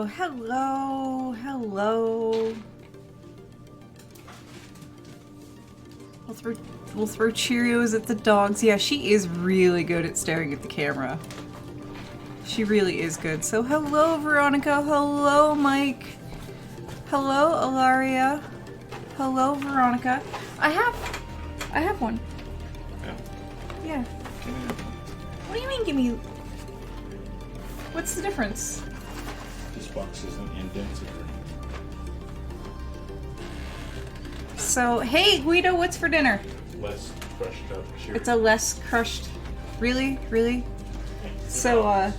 Oh, hello, hello. We'll throw Cheerios at the dogs. Yeah, she is really good at staring at the camera. She really is good. So hello, Veronica. Hello, Mike. Hello, Ilaria. Hello, Veronica. I have one. Yeah. What do you mean, give me... What's the difference? This box isn't indented. So, hey, Guido, what's for dinner? Less crushed up Cheerios. It's a less crushed... Really? Really? So,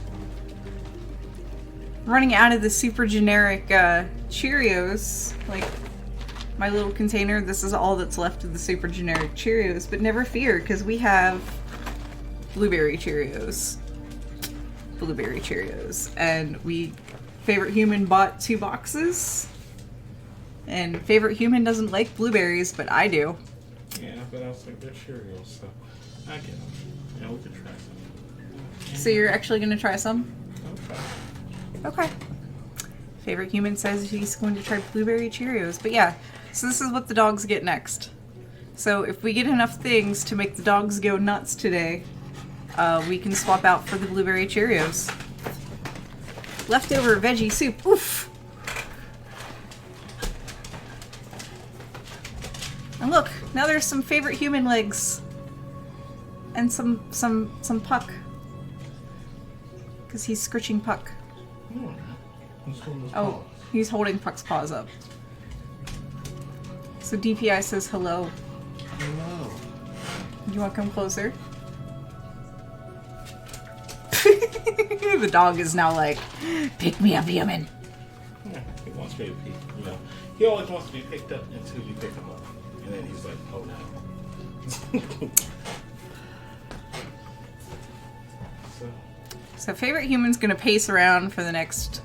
running out of the super generic, Cheerios, like, my little container, this is all that's left of the super generic Cheerios, but never fear, because we have blueberry Cheerios. Blueberry Cheerios. And Favorite Human bought 2 boxes. And Favorite Human doesn't like blueberries, but I do. Yeah, but I was like, they're Cheerios, so I get them. Yeah, we could try some. So you're actually going to try some? Okay. Okay. Favorite Human says he's going to try blueberry Cheerios. But yeah, so this is what the dogs get next. So if we get enough things to make the dogs go nuts today, we can swap out for the blueberry Cheerios. Leftover veggie soup. Oof! And look, now there's some Favorite Human legs. And some Puck. Because he's scritching Puck. Oh, he's holding Puck's paws up. So DPI says hello. Hello. You want to come closer? The dog is now like, pick me up, human. Yeah, he wants me to pick, you know. He always wants to be picked up until you pick him up. And then he's like, oh no. So Favorite Human's gonna pace around for the next...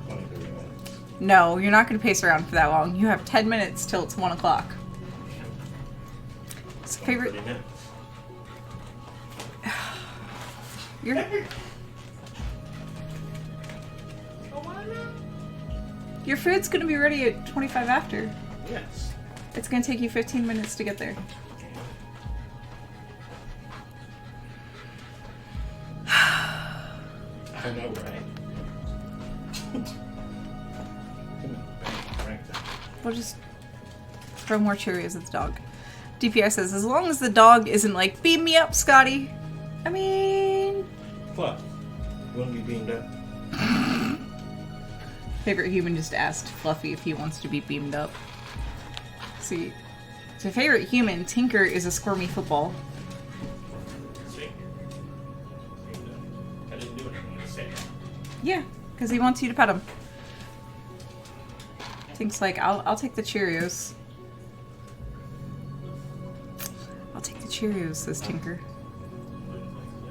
23 minutes. No, you're not gonna pace around for that long. You have 10 minutes till it's 1 o'clock. So Favorite... 30 minutes. Your food's gonna be ready at 25 after. Yes. It's gonna take you 15 minutes to get there. I know, right? We'll just throw more Cheerios at the dog. DPI says, as long as the dog isn't like, beam me up, Scotty. I mean... What? You want to be beamed up? Favorite Human just asked Fluffy if he wants to be beamed up. See, so Favorite Human, Tinker is a squirmy football. See? I didn't do it. I'm going to say it. Yeah, because he wants you to pet him. Tink's like, I'll take the Cheerios. I'll take the Cheerios, says Tinker.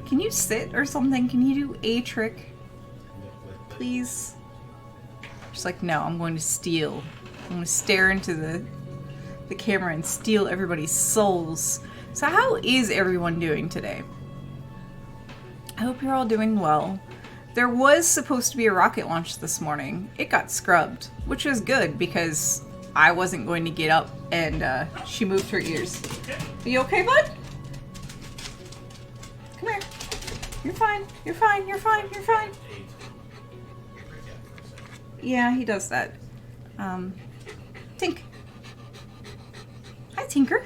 Can you sit or something? Can you do a trick? Please? She's like, no, I'm going to steal. I'm going to stare into the camera and steal everybody's souls. So how is everyone doing today? I hope you're all doing well. There was supposed to be a rocket launch this morning. It got scrubbed, which was good because I wasn't going to get up and she moved her ears. Are you okay, bud? Come here. You're fine. You're fine. You're fine. You're fine. Yeah, he does that. Tink. Hi, Tinker.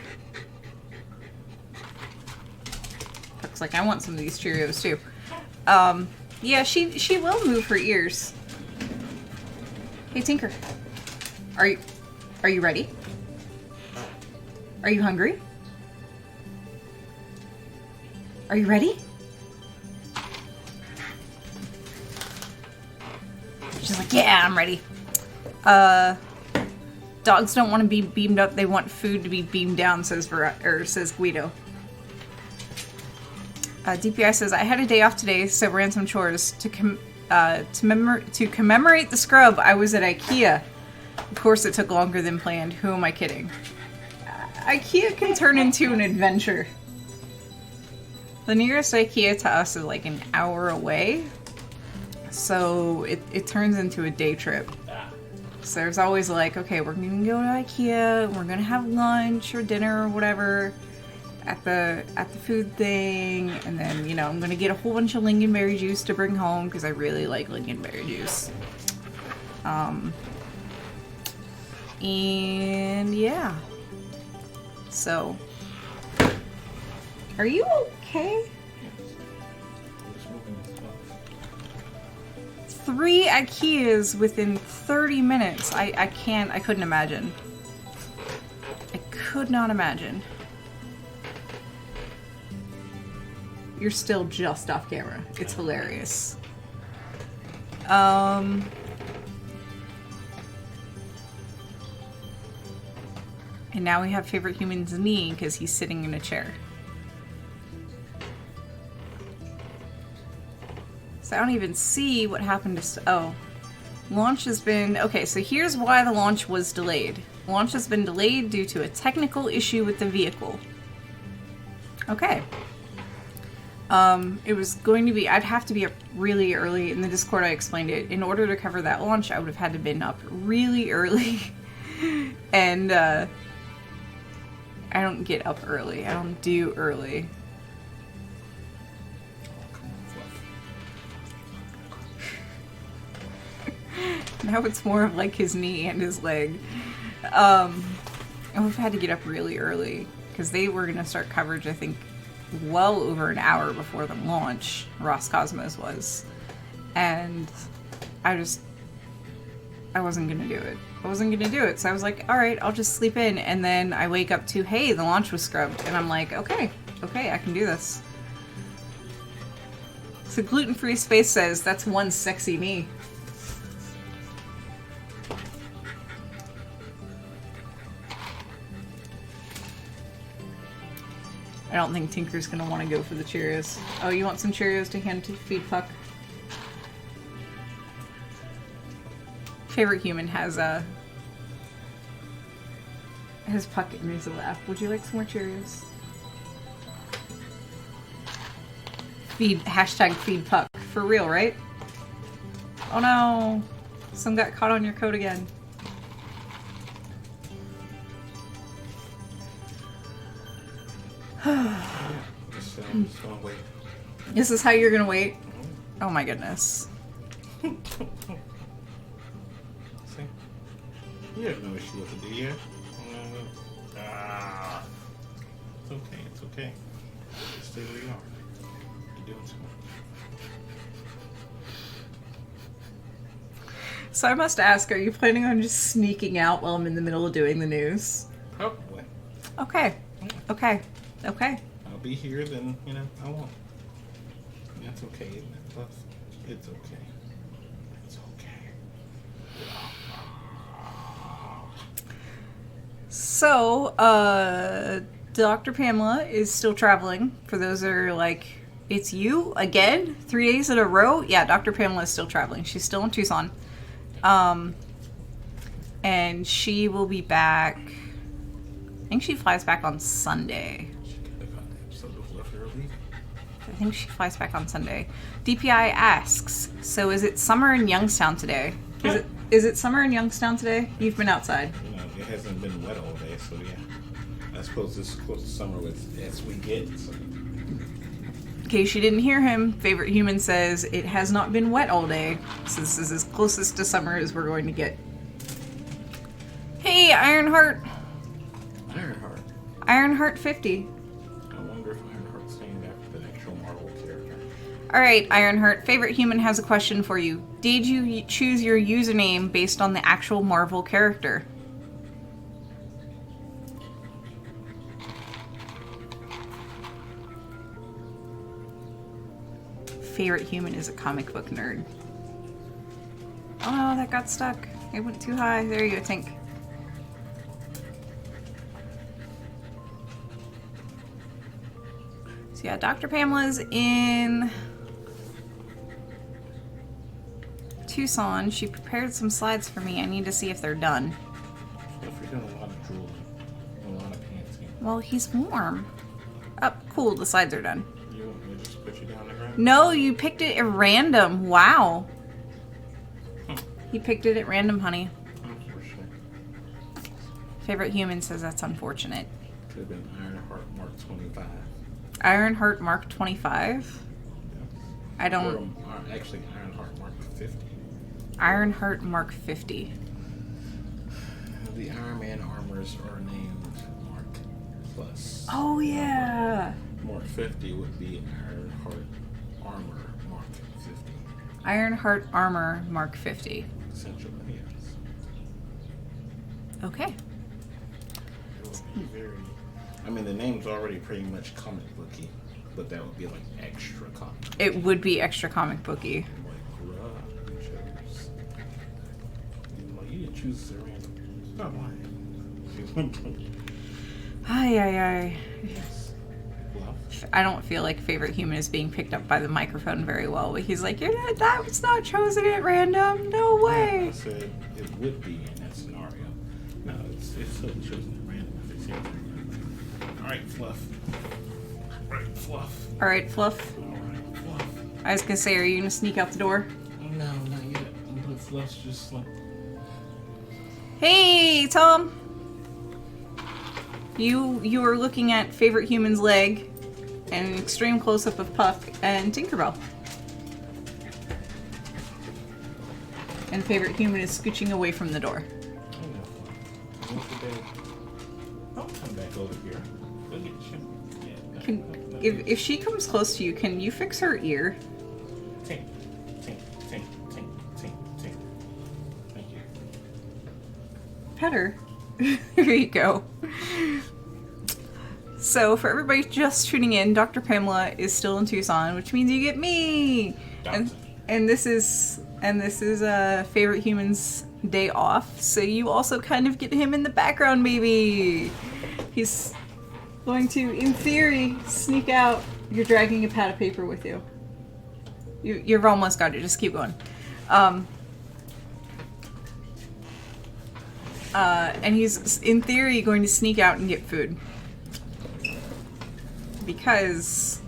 Looks like I want some of these Cheerios too. Yeah, she will move her ears. Hey, Tinker. Are you ready? Are you hungry? Are you ready? She's like, yeah, I'm ready. Dogs don't want to be beamed up. They want food to be beamed down, says Guido. DPI says, I had a day off today, so ran some chores. To commemorate the scrub, I was at IKEA. Of course, it took longer than planned. Who am I kidding? IKEA can turn into an adventure. The nearest IKEA to us is like an hour away. So it turns into a day trip. So there's always like, okay, we're gonna go to IKEA, we're gonna have lunch or dinner or whatever at the food thing, and then, you know, I'm gonna get a whole bunch of lingonberry juice to bring home because I really like lingonberry juice. And yeah. So, are you okay? 3 IKEAs within 30 minutes. I couldn't imagine. I could not imagine. You're still just off camera. It's hilarious. And now we have favorite human's knee because he's sitting in a chair. So I don't even see what happened to... Oh. Launch has been... Okay, so here's why the launch was delayed. Launch has been delayed due to a technical issue with the vehicle. Okay. It was going to be... I'd have to be up really early. In the Discord, I explained it. In order to cover that launch, I would have had to been up really early. And, I don't get up early. I don't do early. Now it's more of like his knee and his leg. I would have had to get up really early because they were going to start coverage, I think, well over an hour before the launch. Roscosmos was. And I wasn't going to do it. I wasn't going to do it. So I was like, all right, I'll just sleep in. And then I wake up to, hey, the launch was scrubbed. And I'm like, okay, I can do this. So Gluten-Free Space says, that's one sexy me. I don't think Tinker's gonna want to go for the Cheerios. Oh, you want some Cheerios to hand to feed Puck? Favorite human has Puck in his lap. Would you like some more Cheerios? Feed Puck. For real, right? Oh no! Some got caught on your coat again. Just gonna wait. This is how you're gonna wait? Oh my goodness. See? You have no issue with it, do you? It's okay, it's okay. Just stay where you are. You're doing so much. So I must ask, are you planning on just sneaking out while I'm in the middle of doing the news? Probably. Okay. Okay. Okay. I'll be here, then, you know, I won't. That's okay, isn't it? Plus, it's okay. It's okay. So, Dr. Pamela is still traveling. For those that are like, it's you again? 3 days in a row? Yeah, Dr. Pamela is still traveling. She's still in Tucson. And she will be back. I think she flies back on Sunday. I think she flies back on Sunday. DPI asks, so is it summer in Youngstown today? Is it summer in Youngstown today? You've been outside. You know, it hasn't been wet all day, so yeah. I suppose this is close to summer as we get. So. In case you didn't hear him, Favorite Human says it has not been wet all day, so this is as closest to summer as we're going to get. Hey, Ironheart! Ironheart? Ironheart 50. I wonder if Ironheart's named after the actual Marvel character. Alright, Ironheart, Favorite Human has a question for you. Did you choose your username based on the actual Marvel character? Favorite Human is a comic book nerd. Oh no, that got stuck. It went too high. There you go, Tink. So yeah, Dr. Pamela's in Tucson. She prepared some slides for me. I need to see if they're done. So if you're doing a lot of drooling, a lot of pantsing. Well, he's warm. Oh, cool. The slides are done. You want me to just put you down the ground? No, you picked it at random. Wow. He picked it at random, honey. Unfortunate. Favorite human says that's unfortunate. Could have been Ironheart Mark 25. Ironheart Mark 25? Yeah. I don't... Or, actually, Ironheart Mark 50. Ironheart Mark 50. The Iron Man armors are named Mark Plus. Oh, yeah. Mark 50 would be Ironheart Armor Mark 50. Ironheart Armor Mark 50. Essentially, yes. Okay. It would be very... I mean, the name's already pretty much comic booky, but that would be like extra comic. It would be extra comic booky. Like, bruh, you chose... Like, you didn't choose this at random. Stop lying. Ay, ay, ay. Yes. Bluff. I don't feel like favorite human is being picked up by the microphone very well, but he's like, that was not chosen at random. No way. I said it would be in that scenario. No, it's still chosen at random if it's here. Alright, Fluff. Alright, Fluff. Alright, Fluff. Alright, Fluff. I was gonna say, are you gonna sneak out the door? No, not yet. But Fluff's just like... Hey, Tom. You are looking at favorite human's leg and an extreme close-up of Puck and Tinkerbell. And favorite human is scooching away from the door. I know, Fluff. What's the day? I'll come back over here. Go get you. Yeah, If she comes close to you, can you fix her ear? Tink, tink, tink, tink, tink, tink. Thank you. Pet her. There you go. So, for everybody just tuning in, Dr. Pamela is still in Tucson, which means you get me. And this is favorite human's day off, so you also kind of get him in the background, maybe. He's going to, in theory, sneak out. You're dragging a pad of paper with you. You've almost got it. Just keep going. And he's, in theory, going to sneak out and get food. Because...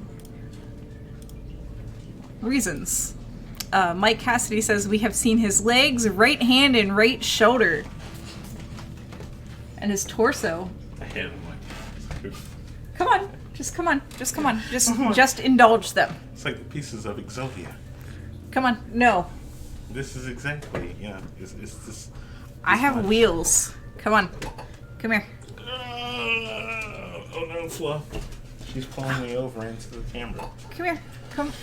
reasons. Mike Cassidy says, we have seen his legs, right hand, and right shoulder. And his torso. I had him like... Come on. Just come on. Just come on. Just indulge them. It's like the pieces of Exodia. Come on. No. This is exactly, yeah. It's this... I have wheels. Come on. Come here. Oh no, Fluff. She's pulling me over into the camera. Come here.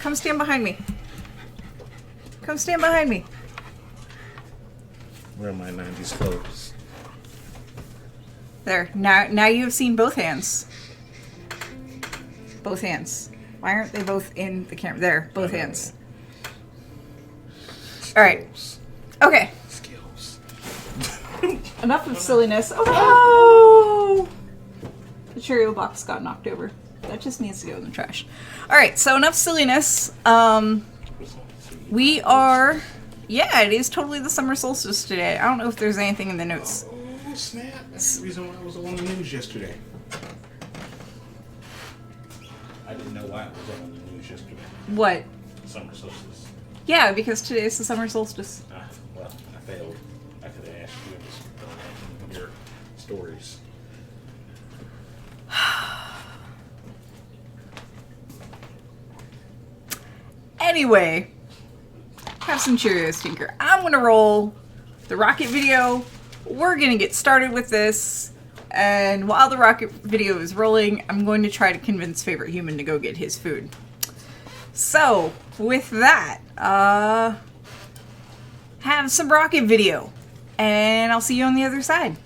Come stand behind me. Come stand behind me. Where are my 90s clothes? There. Now you have seen both hands. Both hands. Why aren't they both in the camera? There. Both hands. All right. Okay. Skills. Enough of silliness. Oh no! The Cheerio box got knocked over. That just needs to go in the trash. Alright, so enough silliness. We are... yeah, it is totally the summer solstice today. I don't know if there's anything in the notes. Oh, snap. That's the reason why I was on the news yesterday. I didn't know why it was on the news yesterday. What? Summer solstice. Yeah, because today is the summer solstice. Well, I failed. I could have asked you in your stories. Anyway, have some Cheerios, Tinker. I'm gonna roll the rocket video. We're gonna get started with this. And while the rocket video is rolling, I'm going to try to convince favorite human to go get his food. So, with that, have some rocket video. And I'll see you on the other side.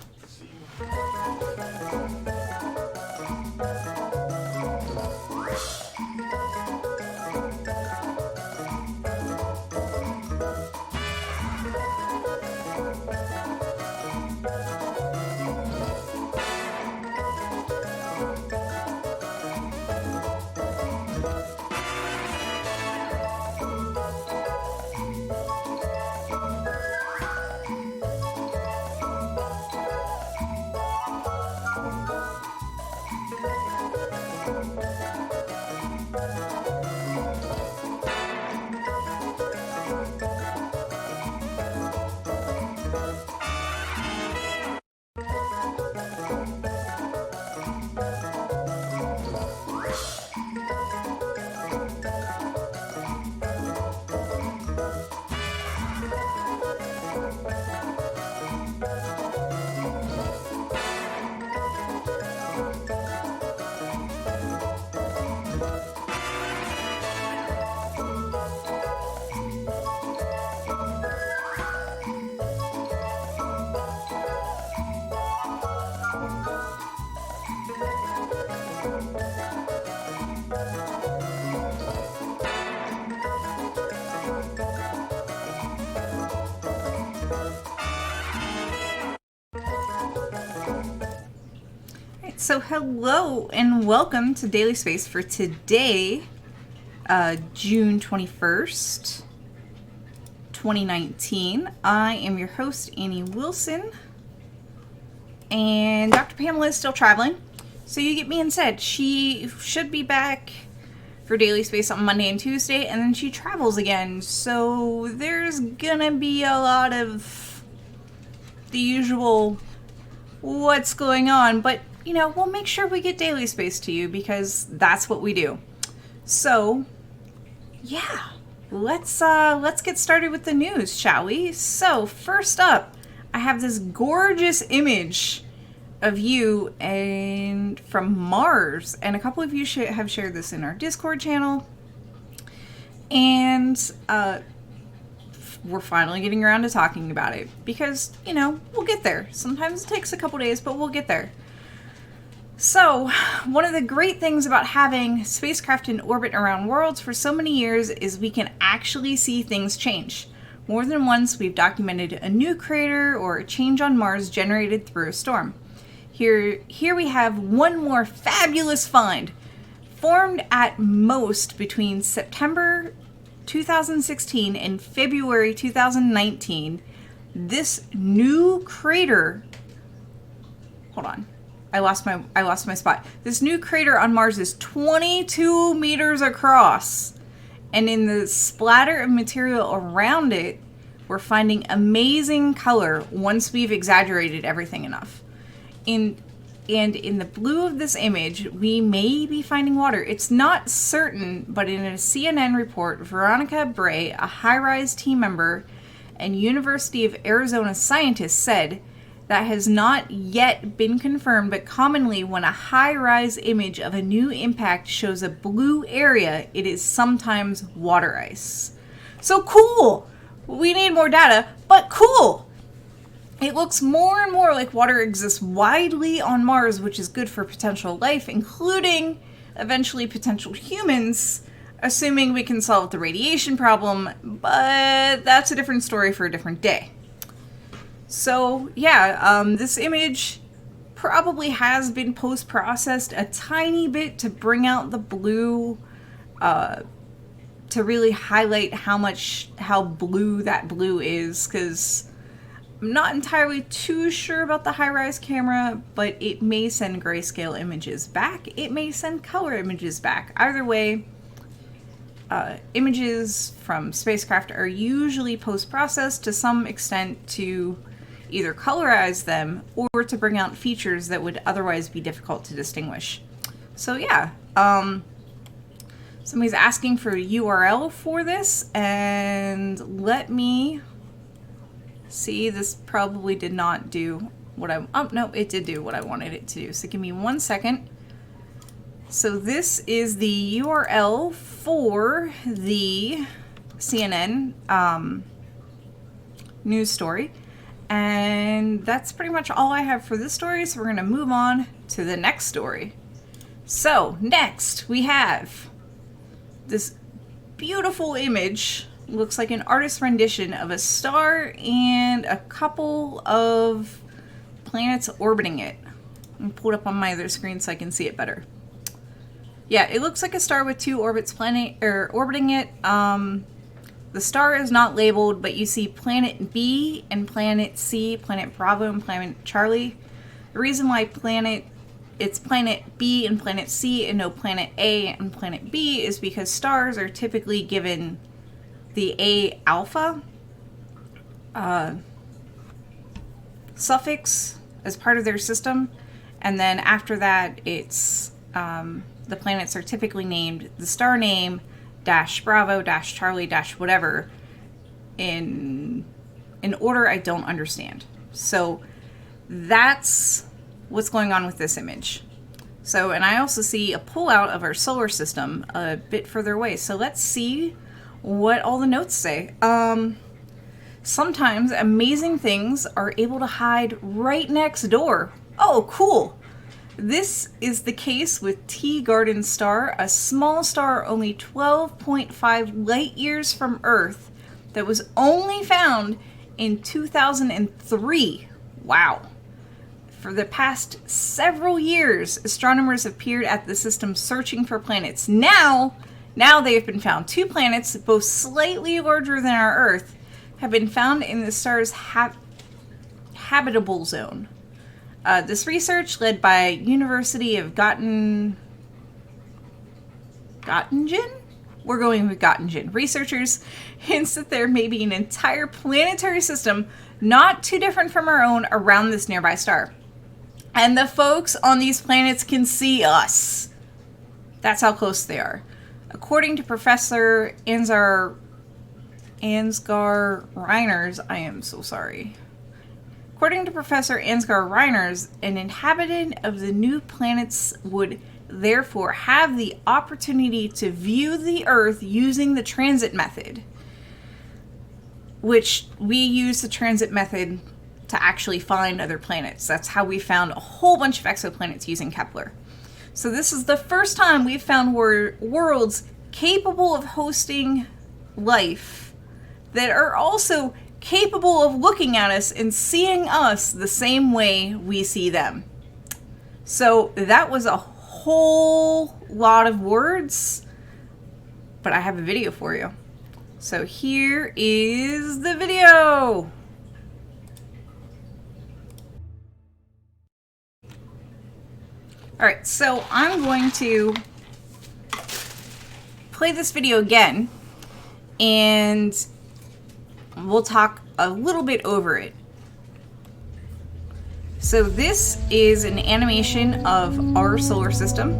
So hello and welcome to Daily Space for today, June 21st, 2019. I am your host, Annie Wilson, and Dr. Pamela is still traveling. So you get me instead. She should be back for Daily Space on Monday and Tuesday, and then she travels again. So there's gonna be a lot of the usual what's going on, but you know, we'll make sure we get Daily Space to you because that's what we do. So, yeah, let's get started with the news, shall we? So, first up, I have this gorgeous image of you and from Mars, and a couple of you have shared this in our Discord channel, and we're finally getting around to talking about it because, you know, we'll get there. Sometimes it takes a couple days, but we'll get there. So, one of the great things about having spacecraft in orbit around worlds for so many years is we can actually see things change. More than once, we've documented a new crater or a change on Mars generated through a storm. Here we have one more fabulous find. Formed at most between September 2016 and February 2019, this new crater... Hold on. I lost my spot. This new crater on Mars is 22 meters across. And in the splatter of material around it, we're finding amazing color once we've exaggerated everything enough. And in the blue of this image, we may be finding water. It's not certain, but in a CNN report, Veronica Bray, a high-rise team member and University of Arizona scientist, said that has not yet been confirmed, but commonly when a high-rise image of a new impact shows a blue area, it is sometimes water ice. So cool! We need more data, but cool! It looks more and more like water exists widely on Mars, which is good for potential life, including eventually potential humans, assuming we can solve the radiation problem, but that's a different story for a different day. So, yeah, this image probably has been post-processed a tiny bit to bring out the blue, to really highlight how blue that blue is, because I'm not entirely too sure about the high-rise camera, but it may send grayscale images back. It may send color images back. Either way, images from spacecraft are usually post-processed to some extent to either colorize them or to bring out features that would otherwise be difficult to distinguish. So yeah, somebody's asking for a URL for this, and let me see. This probably did not do what no, it did do what I wanted it to do. So give me 1 second. So this is the URL for the CNN news story. And that's pretty much all I have for this story, so we're going to move on to the next story. So, next we have this beautiful image. Looks like an artist's rendition of a star and a couple of planets orbiting it. I'm pull it up on my other screen so I can see it better. Yeah, it looks like a star with two orbiting it. The star is not labeled, but you see planet B and planet C, planet Bravo and planet Charlie. The reason why it's planet B and planet C and no planet A and planet B is because stars are typically given the A alpha suffix as part of their system. And then after that, it's the planets are typically named the star name dash Bravo dash Charlie dash whatever in order I don't understand. So that's what's going on with this image. So, and I also see a pullout of our solar system a bit further away. So let's see what all the notes say. Sometimes amazing things are able to hide right next door. Oh, cool. This is the case with Teegarden star, a small star only 12.5 light years from Earth that was only found in 2003. Wow. For the past several years, astronomers have peered at the system searching for planets. Now they have been found. 2 planets, both slightly larger than our Earth, have been found in the star's habitable zone. This research, led by University of Göttingen? We're going with Göttingen. Researchers hints that there may be an entire planetary system not too different from our own around this nearby star. And the folks on these planets can see us. That's how close they are. According to Professor Ansgar Reiners, I am so sorry. According to Professor Ansgar Reiners, an inhabitant of the new planets would therefore have the opportunity to view the Earth using the transit method, which we use the transit method to actually find other planets. That's how we found a whole bunch of exoplanets using Kepler. So this is the first time we've found worlds capable of hosting life that are also capable of looking at us and seeing us the same way we see them. So that was a whole lot of words, but I have a video for you. So here is the video. Alright, so I'm going to play this video again, and we'll talk a little bit over it. So this is an animation of our solar system,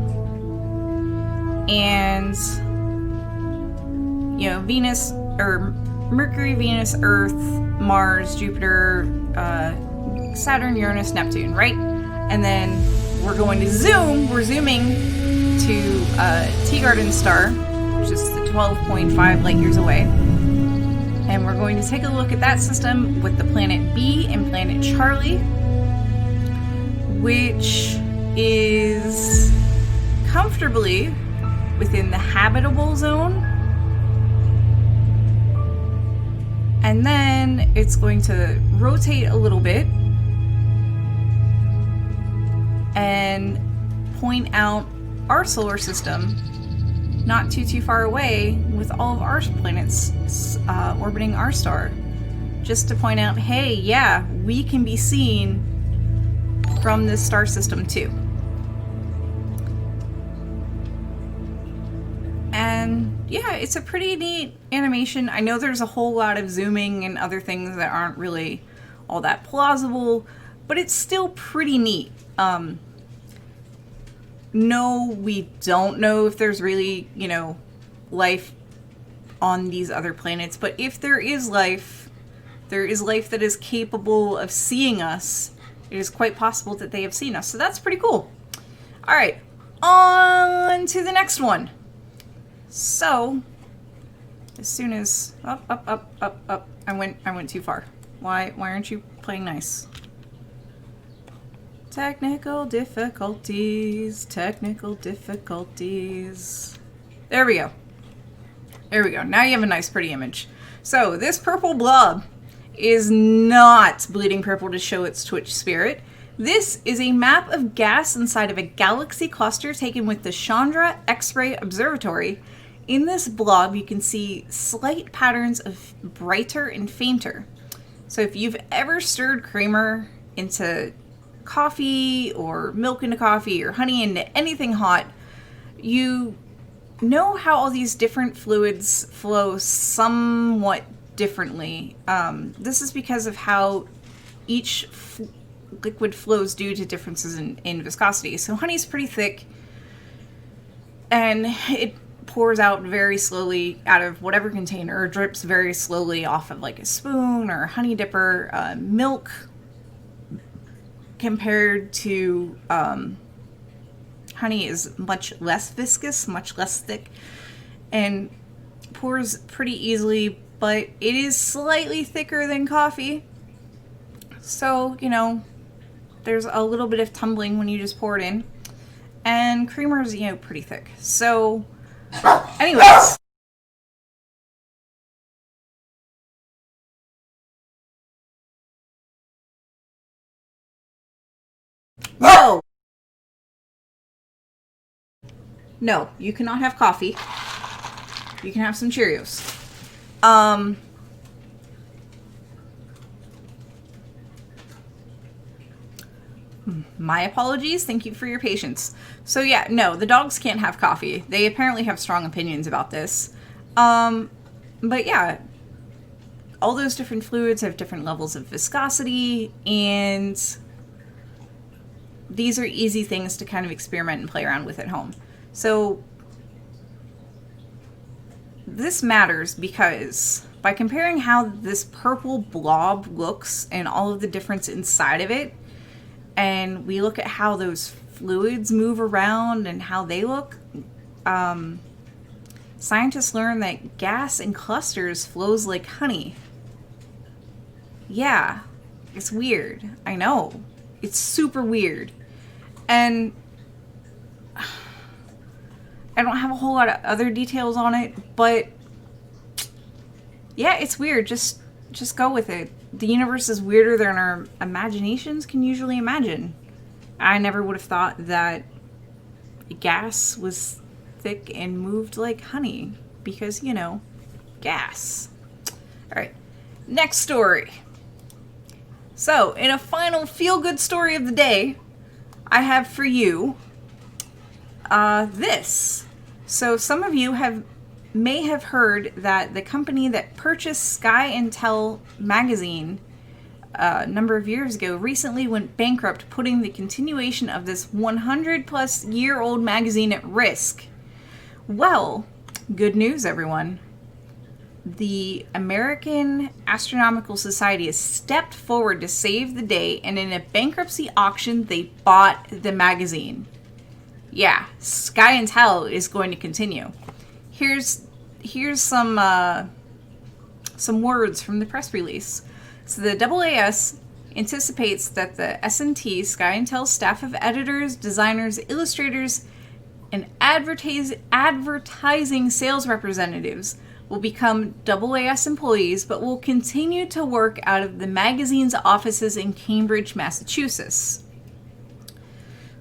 and you know, Venus, or Mercury, Venus, Earth, Mars, Jupiter, Saturn, Uranus, Neptune, right? And then we're going to zoom. We're zooming to Teegarden star, which is 12.5 light years away. And we're going to take a look at that system with the planet B and planet Charlie, which is comfortably within the habitable zone. And then it's going to rotate a little bit and point out our solar system not too far away with all of our planets orbiting our star, just to point out, hey, yeah, we can be seen from this star system too. And yeah, it's a pretty neat animation. I know there's a whole lot of zooming and other things that aren't really all that plausible, but it's still pretty neat. No, we don't know if there's really, you know, life on these other planets, but if there is life that is capable of seeing us. It is quite possible that they have seen us, so that's pretty cool. All right, on to the next one. So, as soon as up, I went too far. Why aren't you playing nice? Technical difficulties. There we go. Now you have a nice, pretty image. So this purple blob is not bleeding purple to show its twitch spirit. This is a map of gas inside of a galaxy cluster taken with the Chandra XRay observatory. In this blob, you can see slight patterns of brighter and fainter. So if you've ever stirred creamer into coffee, or milk into coffee, or honey into anything hot, you know how all these different fluids flow somewhat differently. This is because of how each liquid flows due to differences in viscosity. So honey's pretty thick, and it pours out very slowly out of whatever container, or drips very slowly off of like a spoon or a honey dipper. Milk, compared to honey, is much less viscous, much less thick, and pours pretty easily, but it is slightly thicker than coffee. So, you know, there's a little bit of tumbling when you just pour it in. And creamer is, you know, pretty thick. So, anyways. No! No, you cannot have coffee. You can have some Cheerios. My apologies. Thank you for your patience. So yeah, no, the dogs can't have coffee. They apparently have strong opinions about this. But yeah, all those different fluids have different levels of viscosity, and these are easy things to kind of experiment and play around with at home. So this matters because by comparing how this purple blob looks and all of the difference inside of it, and we look at how those fluids move around and how they look, scientists learn that gas in clusters flows like honey. Yeah, it's weird. I know. It's super weird. And I don't have a whole lot of other details on it, but yeah, it's weird. Just go with it. The universe is weirder than our imaginations can usually imagine. I never would have thought that gas was thick and moved like honey because, you know, gas. All right, next story. So, in a final feel-good story of the day, I have for you this. So, some of you may have heard that the company that purchased Sky and Tell magazine a number of years ago recently went bankrupt, putting the continuation of this 100-plus year old magazine at risk. Well, good news, everyone. The American Astronomical Society has stepped forward to save the day, and in a bankruptcy auction, they bought the magazine. Yeah, Sky and Tell is going to continue. Here's some words from the press release. So the AAS anticipates that the S&T Sky and Tell staff of editors, designers, illustrators, and advertising sales representatives will become AAS employees, but will continue to work out of the magazine's offices in Cambridge, Massachusetts.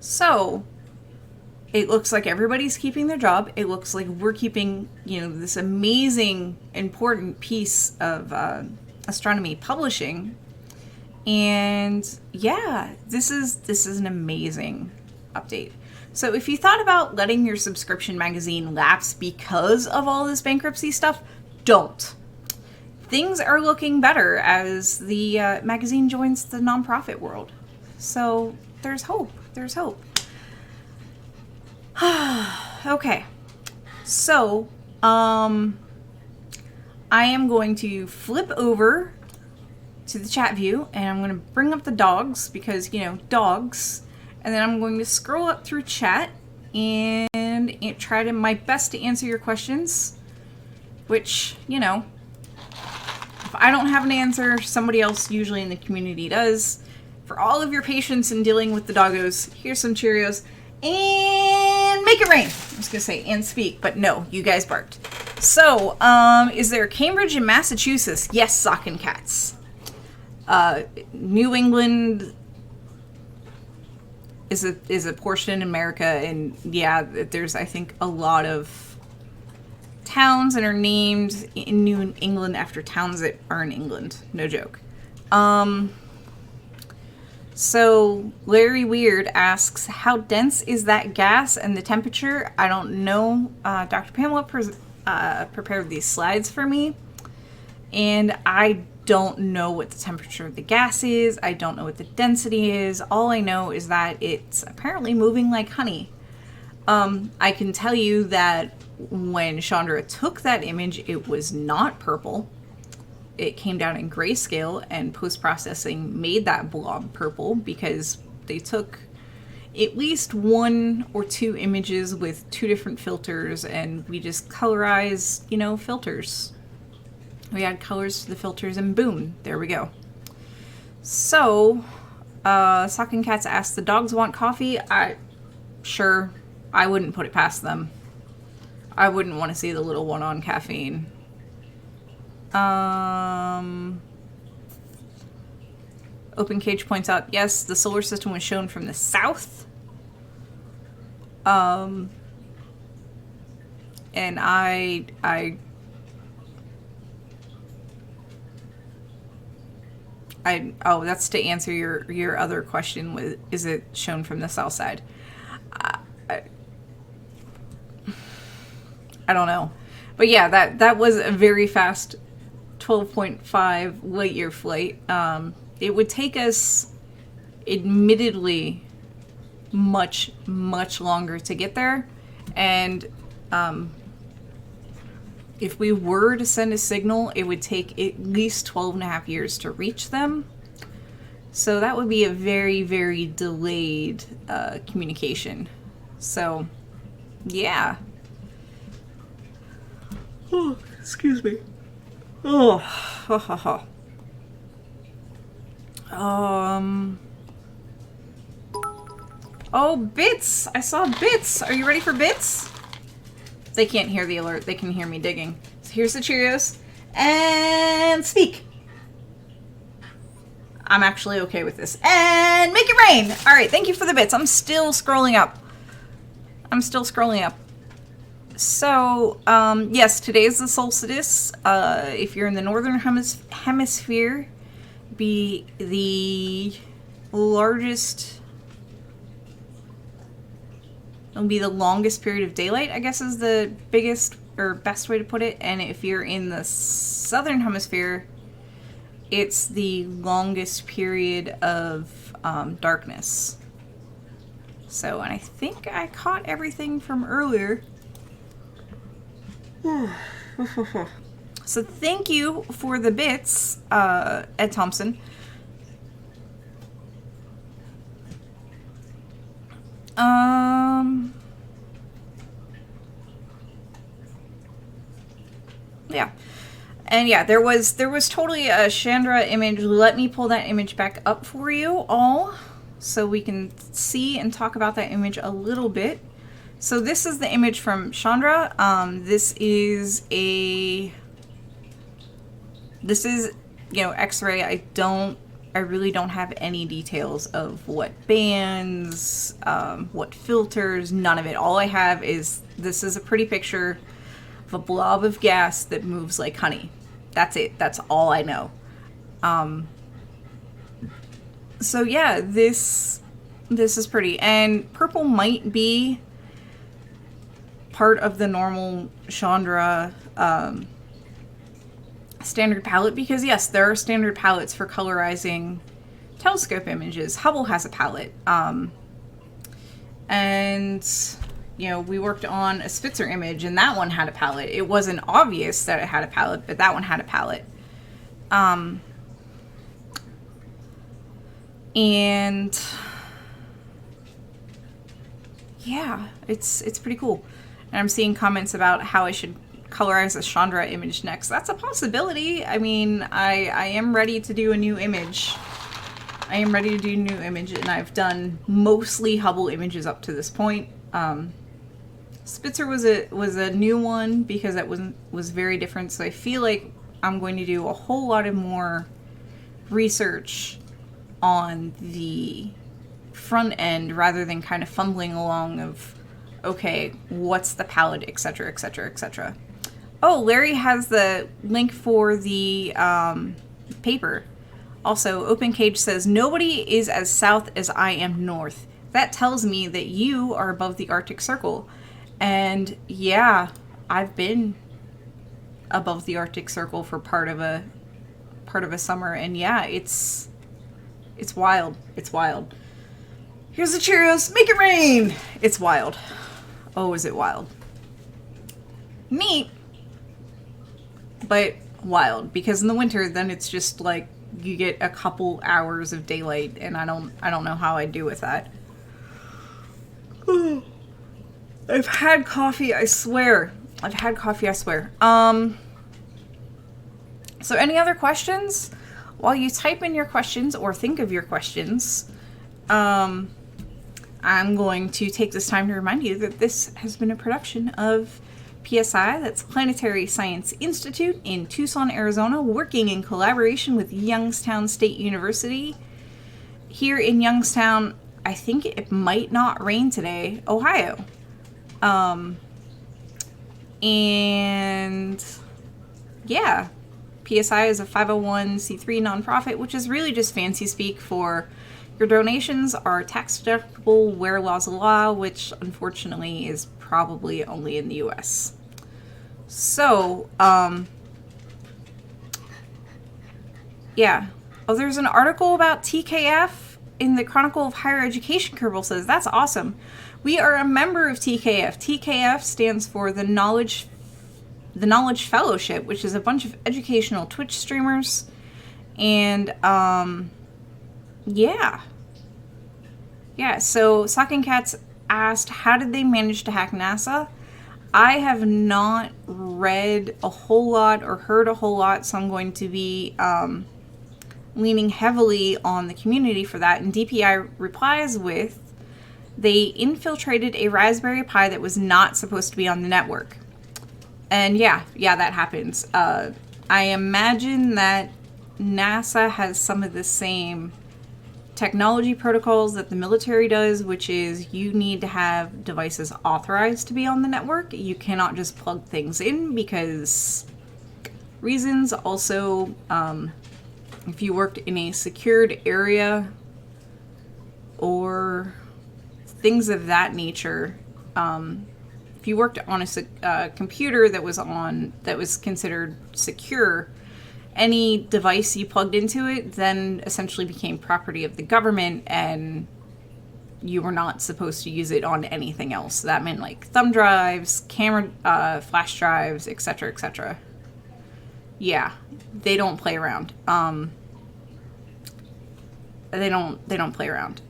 So it looks like everybody's keeping their job. It looks like we're keeping, this amazing, important piece of astronomy publishing. And yeah, this is an amazing update. So if you thought about letting your subscription magazine lapse because of all this bankruptcy stuff, don't. Things are looking better as the magazine joins the nonprofit world. So there's hope. There's hope. Okay. So, I am going to flip over to the chat view and I'm going to bring up the dogs because, dogs. And then I'm going to scroll up through chat and try to my best to answer your questions, which, if I don't have an answer, somebody else usually in the community does. For all of your patience in dealing with the doggos, here's some Cheerios and make it rain. I was going to say and speak, but no, you guys barked. So, is there Cambridge in Massachusetts? Yes, sock and cats. New England is a portion in America, and yeah, there's I think a lot of towns that are named in New England after towns that are in England. No joke. So Larry Weird asks, how dense is that gas and the temperature? I don't know. Dr. Pamela prepared these slides for me, and I don't know what the temperature of the gas is. I don't know what the density is. All I know is that it's apparently moving like honey. I can tell you that when Chandra took that image, it was not purple. It came down in grayscale, and post-processing made that blob purple because they took at least 1 or 2 images with 2 different filters, and we just colorized, filters. We add colors to the filters and boom, there we go. So, Sock and Cats asked, the dogs want coffee? Sure, I wouldn't put it past them. I wouldn't want to see the little one on caffeine. Open Cage points out, yes, the solar system was shown from the south. And oh, that's to answer your other question. With, is it shown from the south side? I don't know. But yeah, that was a very fast 12.5 light year flight. It would take us, admittedly, much longer to get there. And if we were to send a signal, it would take at least 12 and a half years to reach them. So that would be a very, very delayed communication. So, yeah. Oh, excuse me. Oh, ha ha ha. Oh, bits! I saw bits! Are you ready for bits? They can't hear the alert. They can hear me digging. So here's the Cheerios. And speak. I'm actually okay with this. And make it rain! Alright, thank you for the bits. I'm still scrolling up. So, yes, today is the solstice. If you're in the northern hemisphere, be the largest... It'll be the longest period of daylight, I guess is the biggest or best way to put it. And if you're in the southern hemisphere, it's the longest period of darkness. So, and I think I caught everything from earlier. So thank you for the bits, Ed Thompson. Yeah. And yeah, there was totally a Chandra image. Let me pull that image back up for you all so we can see and talk about that image a little bit. So this is the image from Chandra. This is, you know, X-ray. I really don't have any details of what bands, what filters, none of it. All I have is, this is a pretty picture of a blob of gas that moves like honey. That's it. That's all I know. So yeah, this is pretty. And purple might be part of the normal Chandra standard palette, because yes, there are standard palettes for colorizing telescope images. Hubble has a palette. And you know, we worked on a Spitzer image, and that one had a palette. It wasn't obvious that it had a palette, but that one had a palette. And yeah, it's pretty cool. And I'm seeing comments about how I should colorize a Chandra image next. That's a possibility. I mean, I am ready to do a new image. And I've done mostly Hubble images up to this point. Spitzer was a new one because that was very different. So I feel like I'm going to do a whole lot of more research on the front end rather than kind of fumbling along of, okay, what's the palette, etc., etc., etc. Oh, Larry has the link for the paper. Also, Open Cage says, nobody is as south as I am north. That tells me that you are above the Arctic Circle. And yeah, I've been above the Arctic Circle for part of a summer, and yeah, it's wild. It's wild. Here's the Cheerios. Make it rain. It's wild. Oh, is it wild? Neat, but wild, because in the winter, then it's just like you get a couple hours of daylight, and I don't know how I do with that. I've had coffee, I swear. So any other questions? While you type in your questions or think of your questions, I'm going to take this time to remind you that this has been a production of PSI, that's Planetary Science Institute in Tucson, Arizona, working in collaboration with Youngstown State University here in Youngstown, I think it might not rain today. Ohio. And yeah, PSI is a 501c3 nonprofit, which is really just fancy speak for your donations are tax deductible where laws allow, which unfortunately is probably only in the US. So, yeah. Oh, there's an article about TKF in the Chronicle of Higher Education. Kerbal says, that's awesome. We are a member of TKF. TKF stands for the Knowledge Fellowship, which is a bunch of educational Twitch streamers. And, yeah. Yeah, so Socking Cats asked, how did they manage to hack NASA? I have not read a whole lot or heard a whole lot, so I'm going to be leaning heavily on the community for that. And DPI replies with, they infiltrated a Raspberry Pi that was not supposed to be on the network. And yeah, that happens. I imagine that NASA has some of the same technology protocols that the military does, which is you need to have devices authorized to be on the network. You cannot just plug things in because reasons. Also, if you worked in a secured area or things of that nature, if you worked on a computer that was considered secure, any device you plugged into it then essentially became property of the government, and you were not supposed to use it on anything else. So that meant like thumb drives, camera, flash drives, etc., etc. Yeah, they don't play around. They don't play around.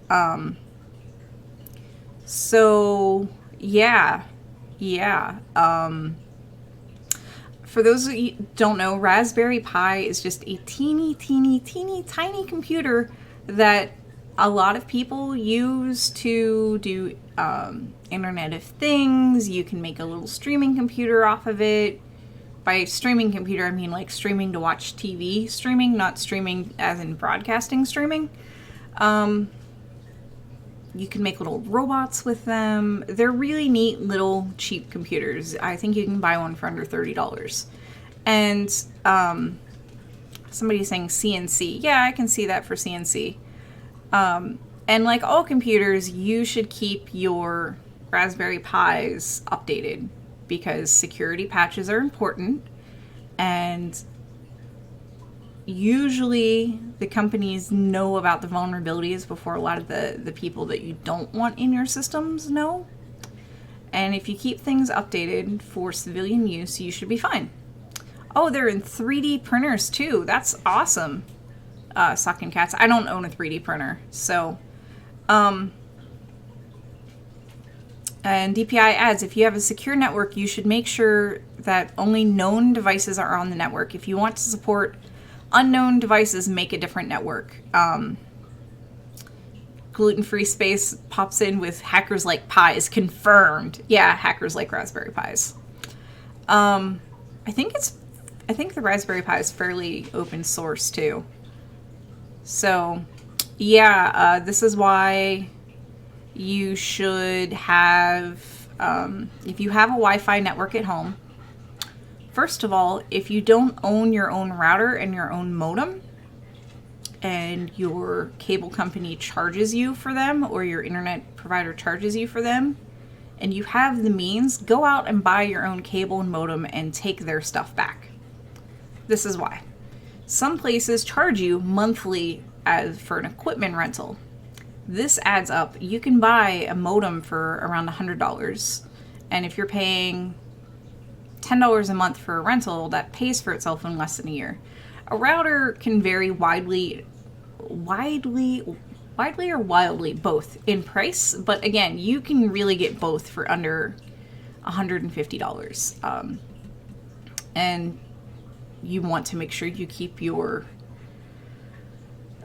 So yeah. For those of you who don't know, Raspberry Pi is just a teeny tiny computer that a lot of people use to do Internet of Things. You can make a little streaming computer off of it. By streaming computer, I mean like streaming to watch TV streaming, not streaming as in broadcasting streaming. You can make little robots with them. They're really neat little cheap computers. I think you can buy one for under $30. And somebody's saying CNC. Yeah, I can see that for CNC. And like all computers, you should keep your Raspberry Pis updated because security patches are important. And usually the companies know about the vulnerabilities before a lot of the people that you don't want in your systems know. And if you keep things updated for civilian use, you should be fine. Oh, they're in 3D printers too. That's awesome. Socking Cats. I don't own a 3D printer, so and DPI adds, if you have a secure network, you should make sure that only known devices are on the network. If you want to support unknown devices, make a different network. Gluten-free Space pops in with hackers like pies. Confirmed. Yeah, hackers like Raspberry Pis. I think the Raspberry Pi is fairly open source too. So, yeah, this is why you should have, if you have a Wi-Fi network at home, first of all, if you don't own your own router and your own modem, and your cable company charges you for them, or your internet provider charges you for them, and you have the means, go out and buy your own cable and modem and take their stuff back. This is why. Some places charge you monthly for an equipment rental. This adds up. You can buy a modem for around $100, and if you're paying $10 a month for a rental, that pays for itself in less than a year. A router can vary widely or wildly, both in price, but again, you can really get both for under $150. And you want to make sure you keep your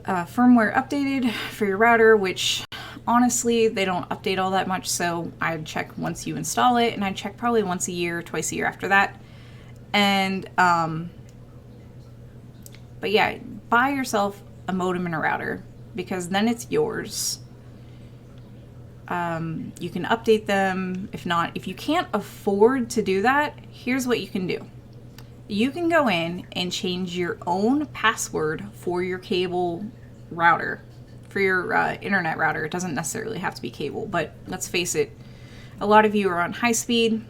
firmware updated for your router, which honestly, they don't update all that much, so I'd check once you install it, and I'd check probably once a year, twice a year after that. And, but yeah, buy yourself a modem and a router. because then it's yours. You can update them. If not, if you can't afford to do that, here's what you can do. You can go in and change your own password for your cable router, for your internet router. It doesn't necessarily have to be cable, but let's face it, a lot of you are on high speed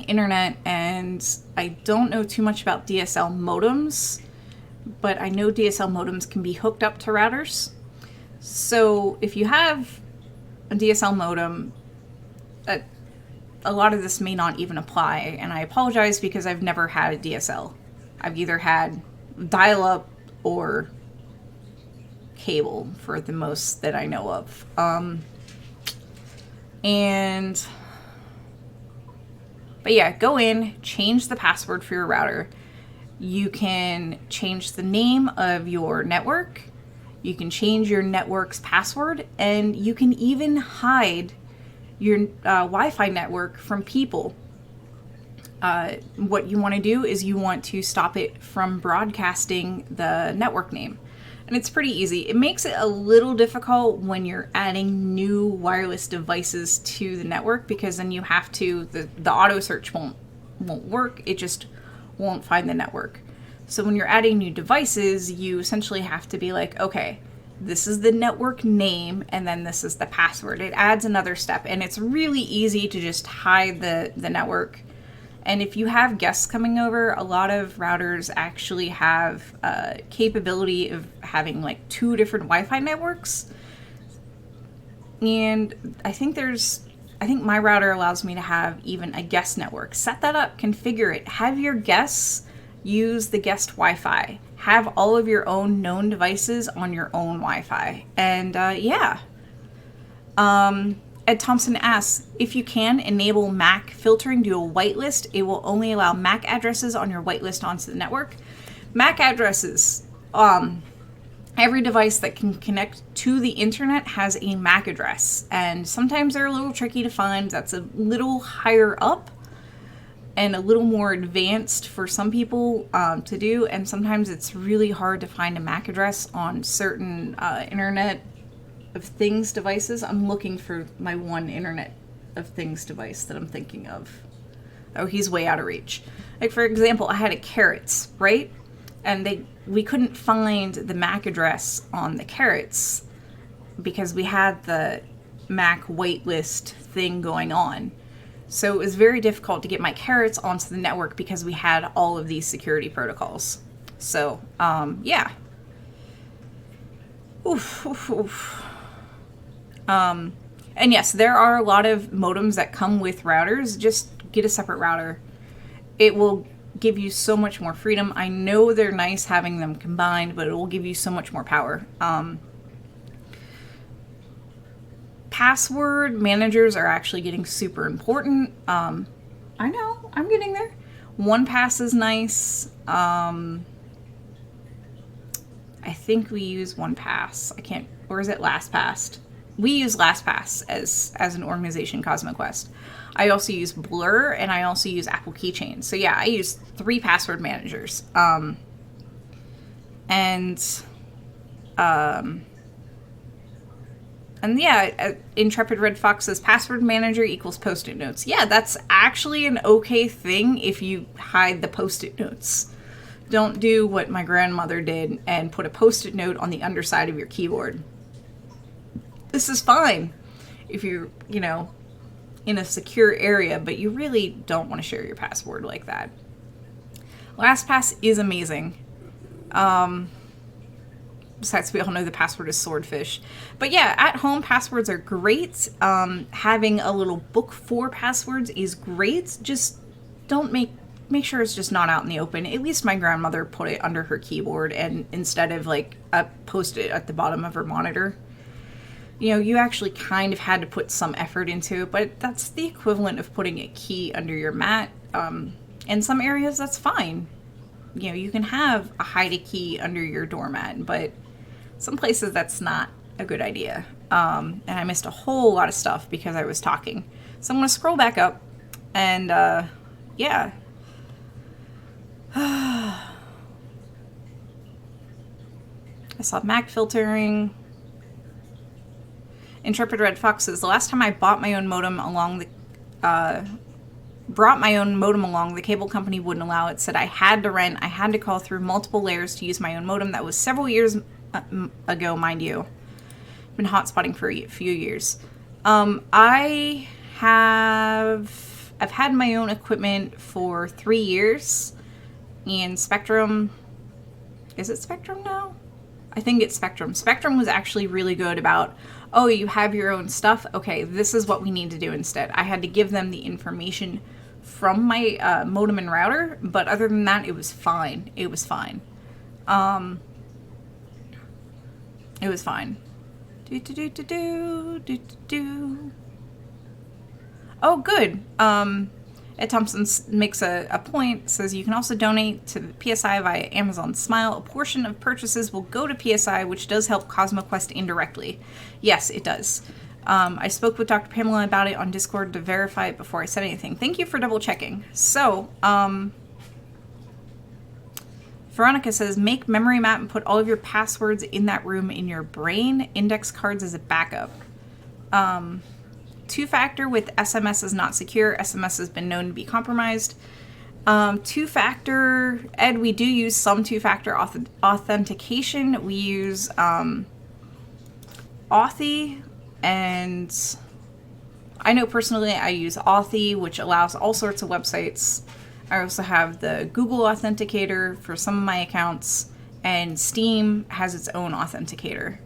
internet, and I don't know too much about DSL modems, but I know DSL modems can be hooked up to routers. So if you have a DSL modem, a lot of this may not even apply, and I apologize because I've never had a DSL. I've either had dial-up or cable for the most that I know of. But yeah, go in, change the password for your router. You can change the name of your network. You can change your network's password, and you can even hide your Wi-Fi network from people. What you want to do is you want to stop it from broadcasting the network name. And it's pretty easy. It makes it a little difficult when you're adding new wireless devices to the network, because then you have to, the auto search won't work. It just won't find the network. So when you're adding new devices, you essentially have to be like, okay, this is the network name, and then this is the password. It adds another step, and it's really easy to just hide the network. And if you have guests coming over, a lot of routers actually have capability of having like 2 different Wi-Fi networks. And I think my router allows me to have even a guest network. Set that up, configure it, have your guests use the guest Wi-Fi. Have all of your own known devices on your own Wi-Fi. And yeah. Ed Thompson asks, if you can enable MAC filtering, do a whitelist. It will only allow MAC addresses on your whitelist onto the network. MAC addresses, every device that can connect to the internet has a MAC address. And sometimes they're a little tricky to find. That's a little higher up and a little more advanced for some people to do. And sometimes it's really hard to find a MAC address on certain Internet of Things devices. I'm looking for my one Internet of Things device that I'm thinking of. Oh, he's way out of reach. Like, for example, I had a Carrots, right? And we couldn't find the MAC address on the Carrots because we had the MAC waitlist thing going on. So it was very difficult to get my Carrots onto the network because we had all of these security protocols. So, yeah. Oof, oof, oof. And yes, there are a lot of modems that come with routers. Just get a separate router. It will give you so much more freedom. I know they're nice having them combined, but it will give you so much more power. Password managers are actually getting super important. I know, I'm getting there. 1Pass is nice. I think we use 1Pass. Or is it LastPass? We use LastPass as an organization, CosmoQuest. I also use Blur, and I also use Apple Keychain. So yeah, I use 3 password managers. And yeah, Intrepid Red Fox says password manager equals post-it notes. Yeah, that's actually an okay thing if you hide the post-it notes. Don't do what my grandmother did and put a post-it note on the underside of your keyboard. This is fine if you're, in a secure area, but you really don't want to share your password like that. LastPass is amazing. Besides, we all know the password is swordfish. But yeah, at home passwords are great. Having a little book for passwords is great. Just don't make sure it's just not out in the open. At least my grandmother put it under her keyboard and instead of like a post-it at the bottom of her monitor. You actually kind of had to put some effort into it, but that's the equivalent of putting a key under your mat. In some areas, that's fine. You can have a hide a key under your doormat, but some places that's not a good idea. And I missed a whole lot of stuff because I was talking. So I'm going to scroll back up and, yeah. I saw MAC filtering. Intrepid Red Fox says, the last time I bought my own modem along the... brought my own modem along, the cable company wouldn't allow it. Said I had to rent. I had to call through multiple layers to use my own modem. That was several years ago, mind you. Been hotspotting for a few years. I've had my own equipment for 3 years, and Spectrum, is it Spectrum now? I think it's Spectrum. Spectrum was actually really good about, oh, you have your own stuff? Okay, this is what we need to do instead. I had to give them the information from my modem and router, but other than that, it was fine. It was fine. It was fine. Oh, good. Ed Thompson makes a point, says you can also donate to PSI via Amazon Smile. A portion of purchases will go to PSI, which does help CosmoQuest indirectly. Yes, it does. I spoke with Dr. Pamela about it on Discord to verify it before I said anything. Thank you for double checking. So, Veronica says, make memory map and put all of your passwords in that room in your brain. Index cards as a backup. Two-factor with SMS is not secure. SMS has been known to be compromised. Two-factor, Ed, we do use some two-factor authentication. We use Authy, and I know personally I use Authy, which allows all sorts of websites. I also have the Google Authenticator for some of my accounts, and Steam has its own authenticator.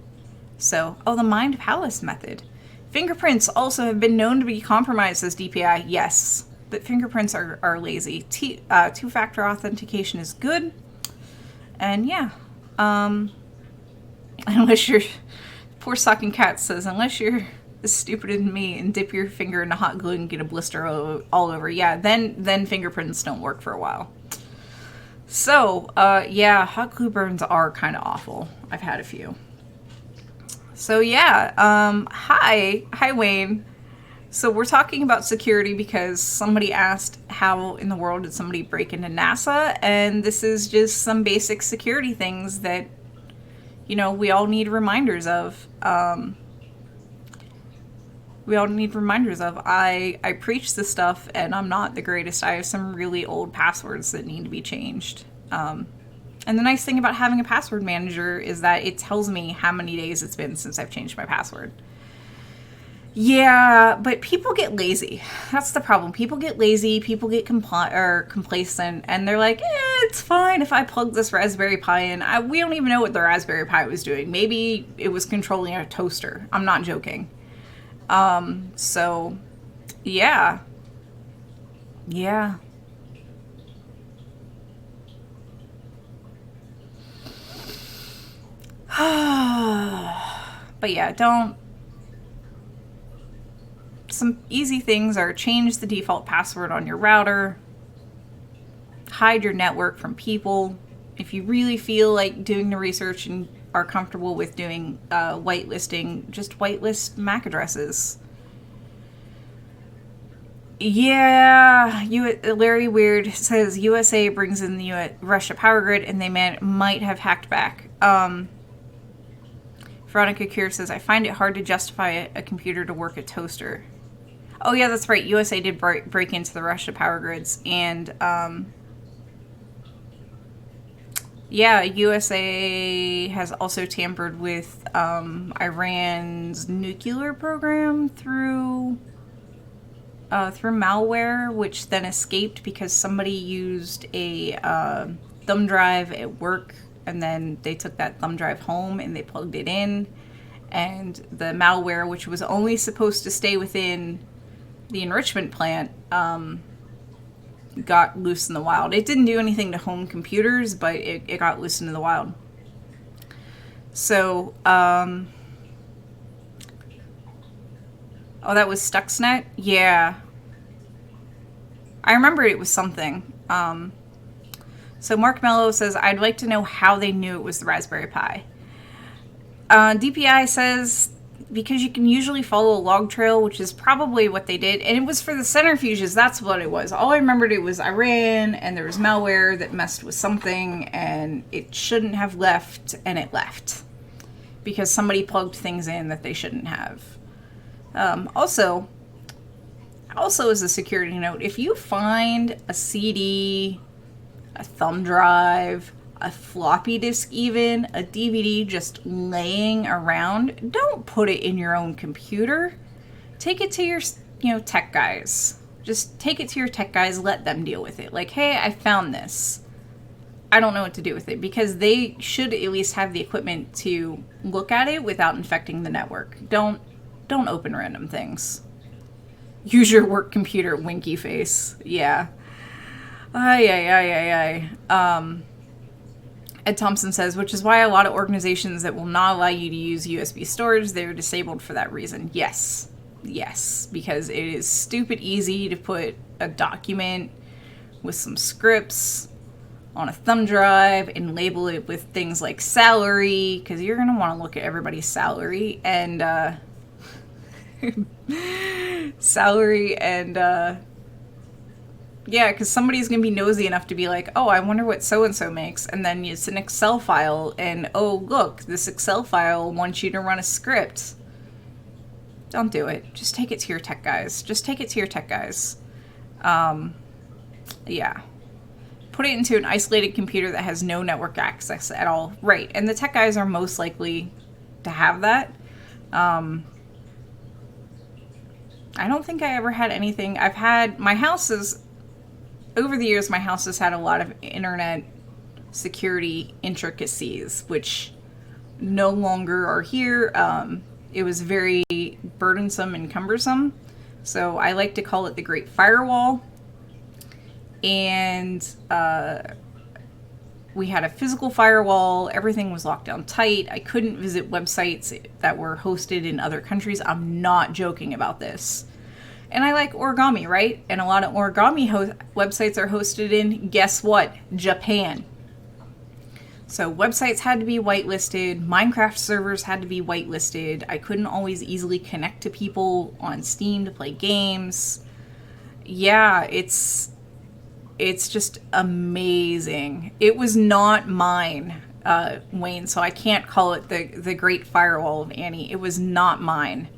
So, oh, the Mind Palace method. Fingerprints also have been known to be compromised as DPI, yes, but fingerprints are lazy. Two-factor authentication is good, and yeah, unless you're, poor Socking Cat says, unless you're as stupid as me and dip your finger in the hot glue and get a blister all over, yeah, then fingerprints don't work for a while. So, yeah, hot glue burns are kind of awful. I've had a few. So yeah, hi Wayne. So we're talking about security because somebody asked how in the world did somebody break into NASA, and this is just some basic security things that, you know, we all need reminders of. I preach this stuff and I'm not the greatest. I have some really old passwords that need to be changed. And the nice thing about having a password manager is that it tells me how many days it's been since I've changed my password. Yeah, but people get lazy. That's the problem. People get lazy, people get complacent, and they're like, it's fine if I plug this Raspberry Pi in. We don't even know what the Raspberry Pi was doing. Maybe it was controlling a toaster. I'm not joking. So, yeah. Yeah. But yeah, some easy things are change the default password on your router, hide your network from people. If you really feel like doing the research and are comfortable with doing whitelisting, just whitelist MAC addresses. Yeah, Larry Weird says USA brings in the Russia power grid and they might have hacked back. Veronica Kier says, I find it hard to justify a computer to work a toaster. Oh yeah, that's right. USA did break into the Russia power grids. And, yeah, USA has also tampered with Iran's nuclear program through malware, which then escaped because somebody used a thumb drive at work. And then they took that thumb drive home and they plugged it in. And the malware, which was only supposed to stay within the enrichment plant, got loose in the wild. It didn't do anything to home computers, but it got loose into the wild. So, oh, that was Stuxnet? Yeah. I remember it was something. So Mark Mello says, I'd like to know how they knew it was the Raspberry Pi. DPI says, because you can usually follow a log trail, which is probably what they did. And it was for the centrifuges. That's what it was. All I remembered, it was Iran, and there was malware that messed with something, and it shouldn't have left, and it left. Because somebody plugged things in that they shouldn't have. Also as a security note, if you find a CD, a thumb drive, a floppy disk even, a DVD just laying around, don't put it in your own computer. Take it to your, tech guys. Just take it to your tech guys, let them deal with it. Like, hey, I found this. I don't know what to do with it, because they should at least have the equipment to look at it without infecting the network. Don't open random things. Use your work computer, winky face. Yeah. Ed Thompson says, which is why a lot of organizations that will not allow you to use USB storage, they're disabled for that reason. Yes, because it is stupid easy to put a document with some scripts on a thumb drive and label it with things like salary, because you're going to want to look at everybody's salary and yeah, because somebody's going to be nosy enough to be like, oh, I wonder what so-and-so makes. And then it's an Excel file. And, oh, look, this Excel file wants you to run a script. Don't do it. Just take it to your tech guys. Yeah. Put it into an isolated computer that has no network access at all. Right. And the tech guys are most likely to have that. I don't think I ever had anything. Over the years, my house has had a lot of internet security intricacies, which no longer are here. It was very burdensome and cumbersome. So I like to call it the Great Firewall. And we had a physical firewall. Everything was locked down tight. I couldn't visit websites that were hosted in other countries. I'm not joking about this. And I like origami, right? And a lot of origami websites are hosted in, guess what? Japan. So websites had to be whitelisted. Minecraft servers had to be whitelisted. I couldn't always easily connect to people on Steam to play games. Yeah, it's just amazing. It was not mine, Wayne, so I can't call it the Great Firewall of Annie. It was not mine.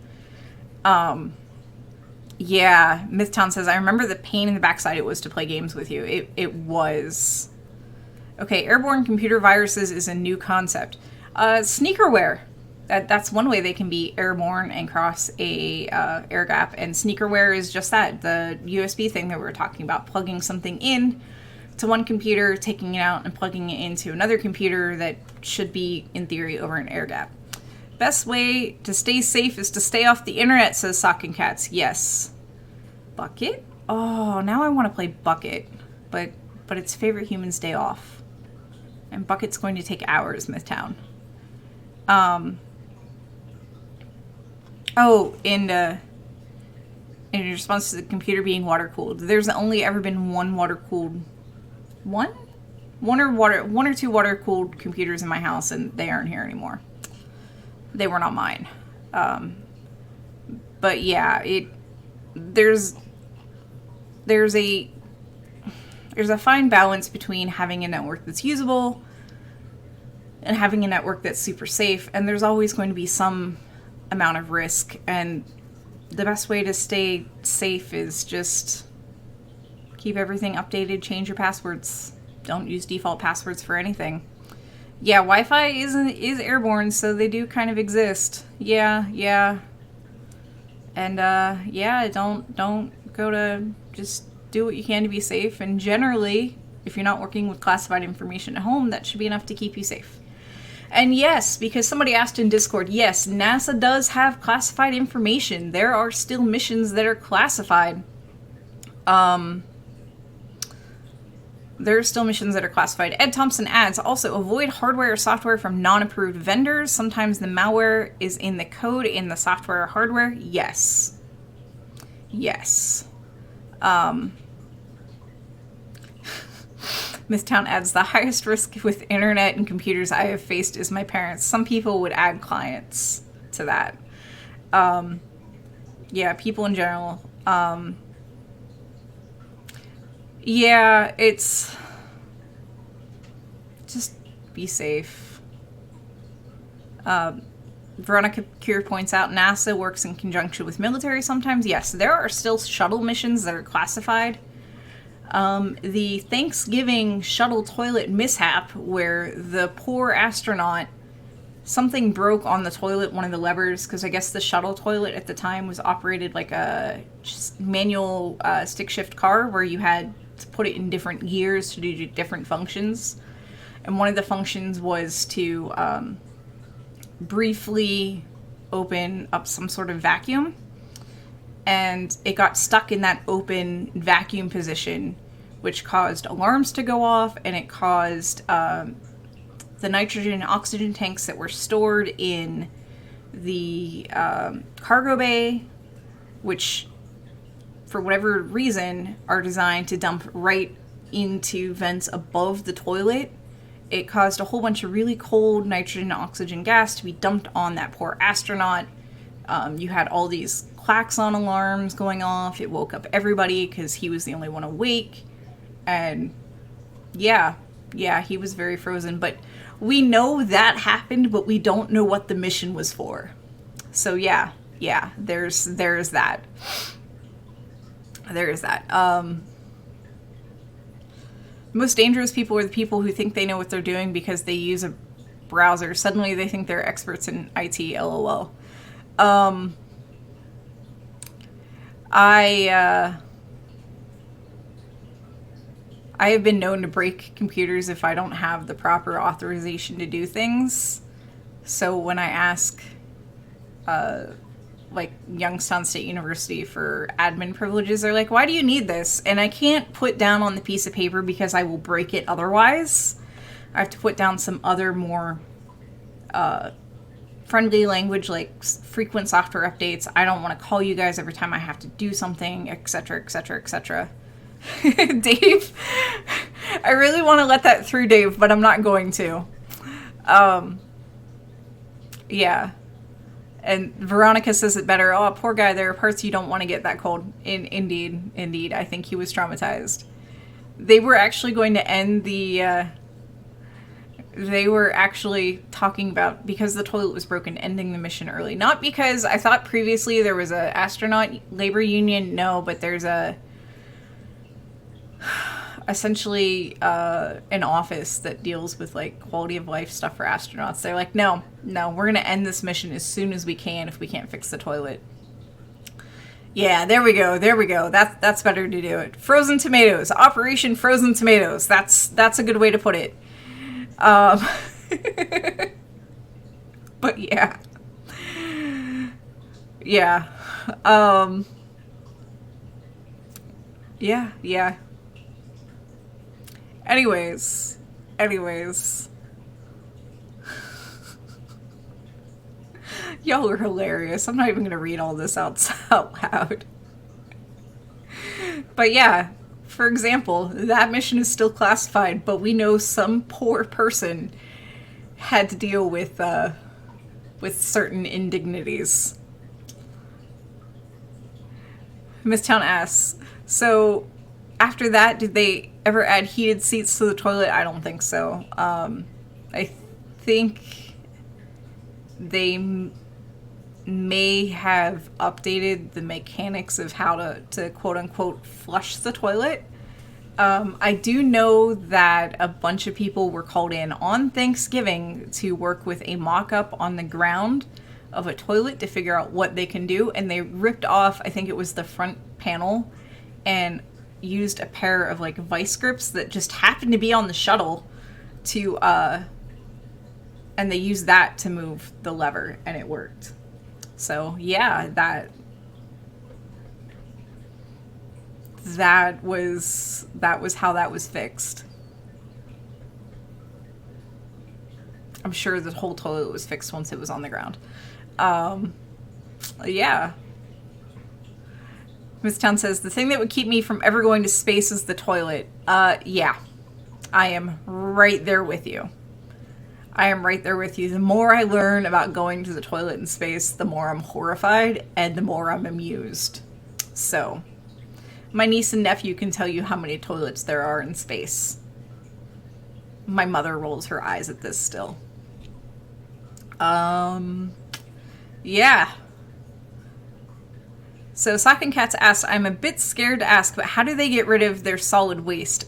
Yeah, Mythtown says, I remember the pain in the backside it was to play games with you. It was. Okay, airborne computer viruses is a new concept. Sneakerware. That's one way they can be airborne and cross a air gap. And sneakerware is just that. The USB thing that we were talking about. Plugging something in to one computer, taking it out and plugging it into another computer that should be, in theory, over an air gap. Best way to stay safe is to stay off the internet, says Sock and Cats. Yes. Bucket? Oh, now I want to play Bucket. But it's Favorite Human's Day Off. And Bucket's going to take hours, Mythtown. In response to the computer being water-cooled, there's only ever been one water-cooled... One or two water-cooled computers in my house, and they aren't here anymore. They were not mine. But yeah, there's a fine balance between having a network that's usable and having a network that's super safe, and there's always going to be some amount of risk, and the best way to stay safe is just keep everything updated, change your passwords. Don't use default passwords for anything. Yeah, Wi-Fi is airborne, so they do kind of exist. Yeah. And don't go to, just do what you can to be safe. And generally, if you're not working with classified information at home, that should be enough to keep you safe. And yes, because somebody asked in Discord, yes, NASA does have classified information. There are still missions that are classified. There are still missions that are classified. Ed Thompson adds, also avoid hardware or software from non-approved vendors. Sometimes the malware is in the code in the software or hardware. Yes. Mythtown adds, the highest risk with internet and computers I have faced is my parents. Some people would add clients to that. Yeah, people in general. Yeah, it's just be safe. Veronica Cure points out NASA works in conjunction with military sometimes. Yes, there are still shuttle missions that are classified. The Thanksgiving shuttle toilet mishap, where the poor astronaut, something broke on the toilet, one of the levers, because I guess the shuttle toilet at the time was operated like a manual stick shift car, where you had to put it in different gears to do different functions. And one of the functions was to briefly open up some sort of vacuum. And it got stuck in that open vacuum position, which caused alarms to go off, and it caused the nitrogen and oxygen tanks that were stored in the cargo bay, which, for whatever reason, are designed to dump right into vents above the toilet. It caused a whole bunch of really cold nitrogen and oxygen gas to be dumped on that poor astronaut. You had all these klaxon alarms going off. It woke up everybody because he was the only one awake. And yeah, he was very frozen. But we know that happened, but we don't know what the mission was for. So yeah, there's that. There is that. Most dangerous people are the people who think they know what they're doing because they use a browser. Suddenly they think they're experts in IT, lol. I have been known to break computers if I don't have the proper authorization to do things. So when I ask, like Youngstown State University for admin privileges, they're like, why do you need this? And I can't put down on the piece of paper because I will break it otherwise. I have to put down some other more friendly language, like frequent software updates. I don't want to call you guys every time I have to do something, etc., etc., etc. Dave, I really want to let that through, Dave, but I'm not going to. Yeah. And Veronica says it better. Oh, poor guy, there are parts you don't want to get that cold. Indeed. I think he was traumatized. They were actually going to end the, they were actually talking about, because the toilet was broken, ending the mission early. Not because I thought previously there was a astronaut labor union. No, but there's essentially an office that deals with like quality of life stuff for astronauts. They're like, no, we're gonna end this mission as soon as we can if we can't fix the toilet. Yeah, there we go. That's better to do it. Frozen tomatoes, Operation Frozen Tomatoes. That's a good way to put it. But yeah. Yeah. Anyways. Y'all are hilarious. I'm not even going to read all this out loud. But yeah, for example, that mission is still classified, but we know some poor person had to deal with certain indignities. Misstown asks, so after that, did they ever add heated seats to the toilet? I don't think so. I think they may have updated the mechanics of how to quote-unquote flush the toilet. I do know that a bunch of people were called in on Thanksgiving to work with a mock-up on the ground of a toilet to figure out what they can do, and they ripped off, I think it was the front panel, and used a pair of like vice grips that just happened to be on the shuttle to and they used that to move the lever, and it worked. So yeah, that was how that was fixed. I'm sure the whole toilet was fixed once it was on the ground. Yeah. Miss Town says, the thing that would keep me from ever going to space is the toilet. Yeah. I am right there with you. The more I learn about going to the toilet in space, the more I'm horrified and the more I'm amused. So, my niece and nephew can tell you how many toilets there are in space. My mother rolls her eyes at this still. Yeah. So Sock and Cats asks, I'm a bit scared to ask, but how do they get rid of their solid waste?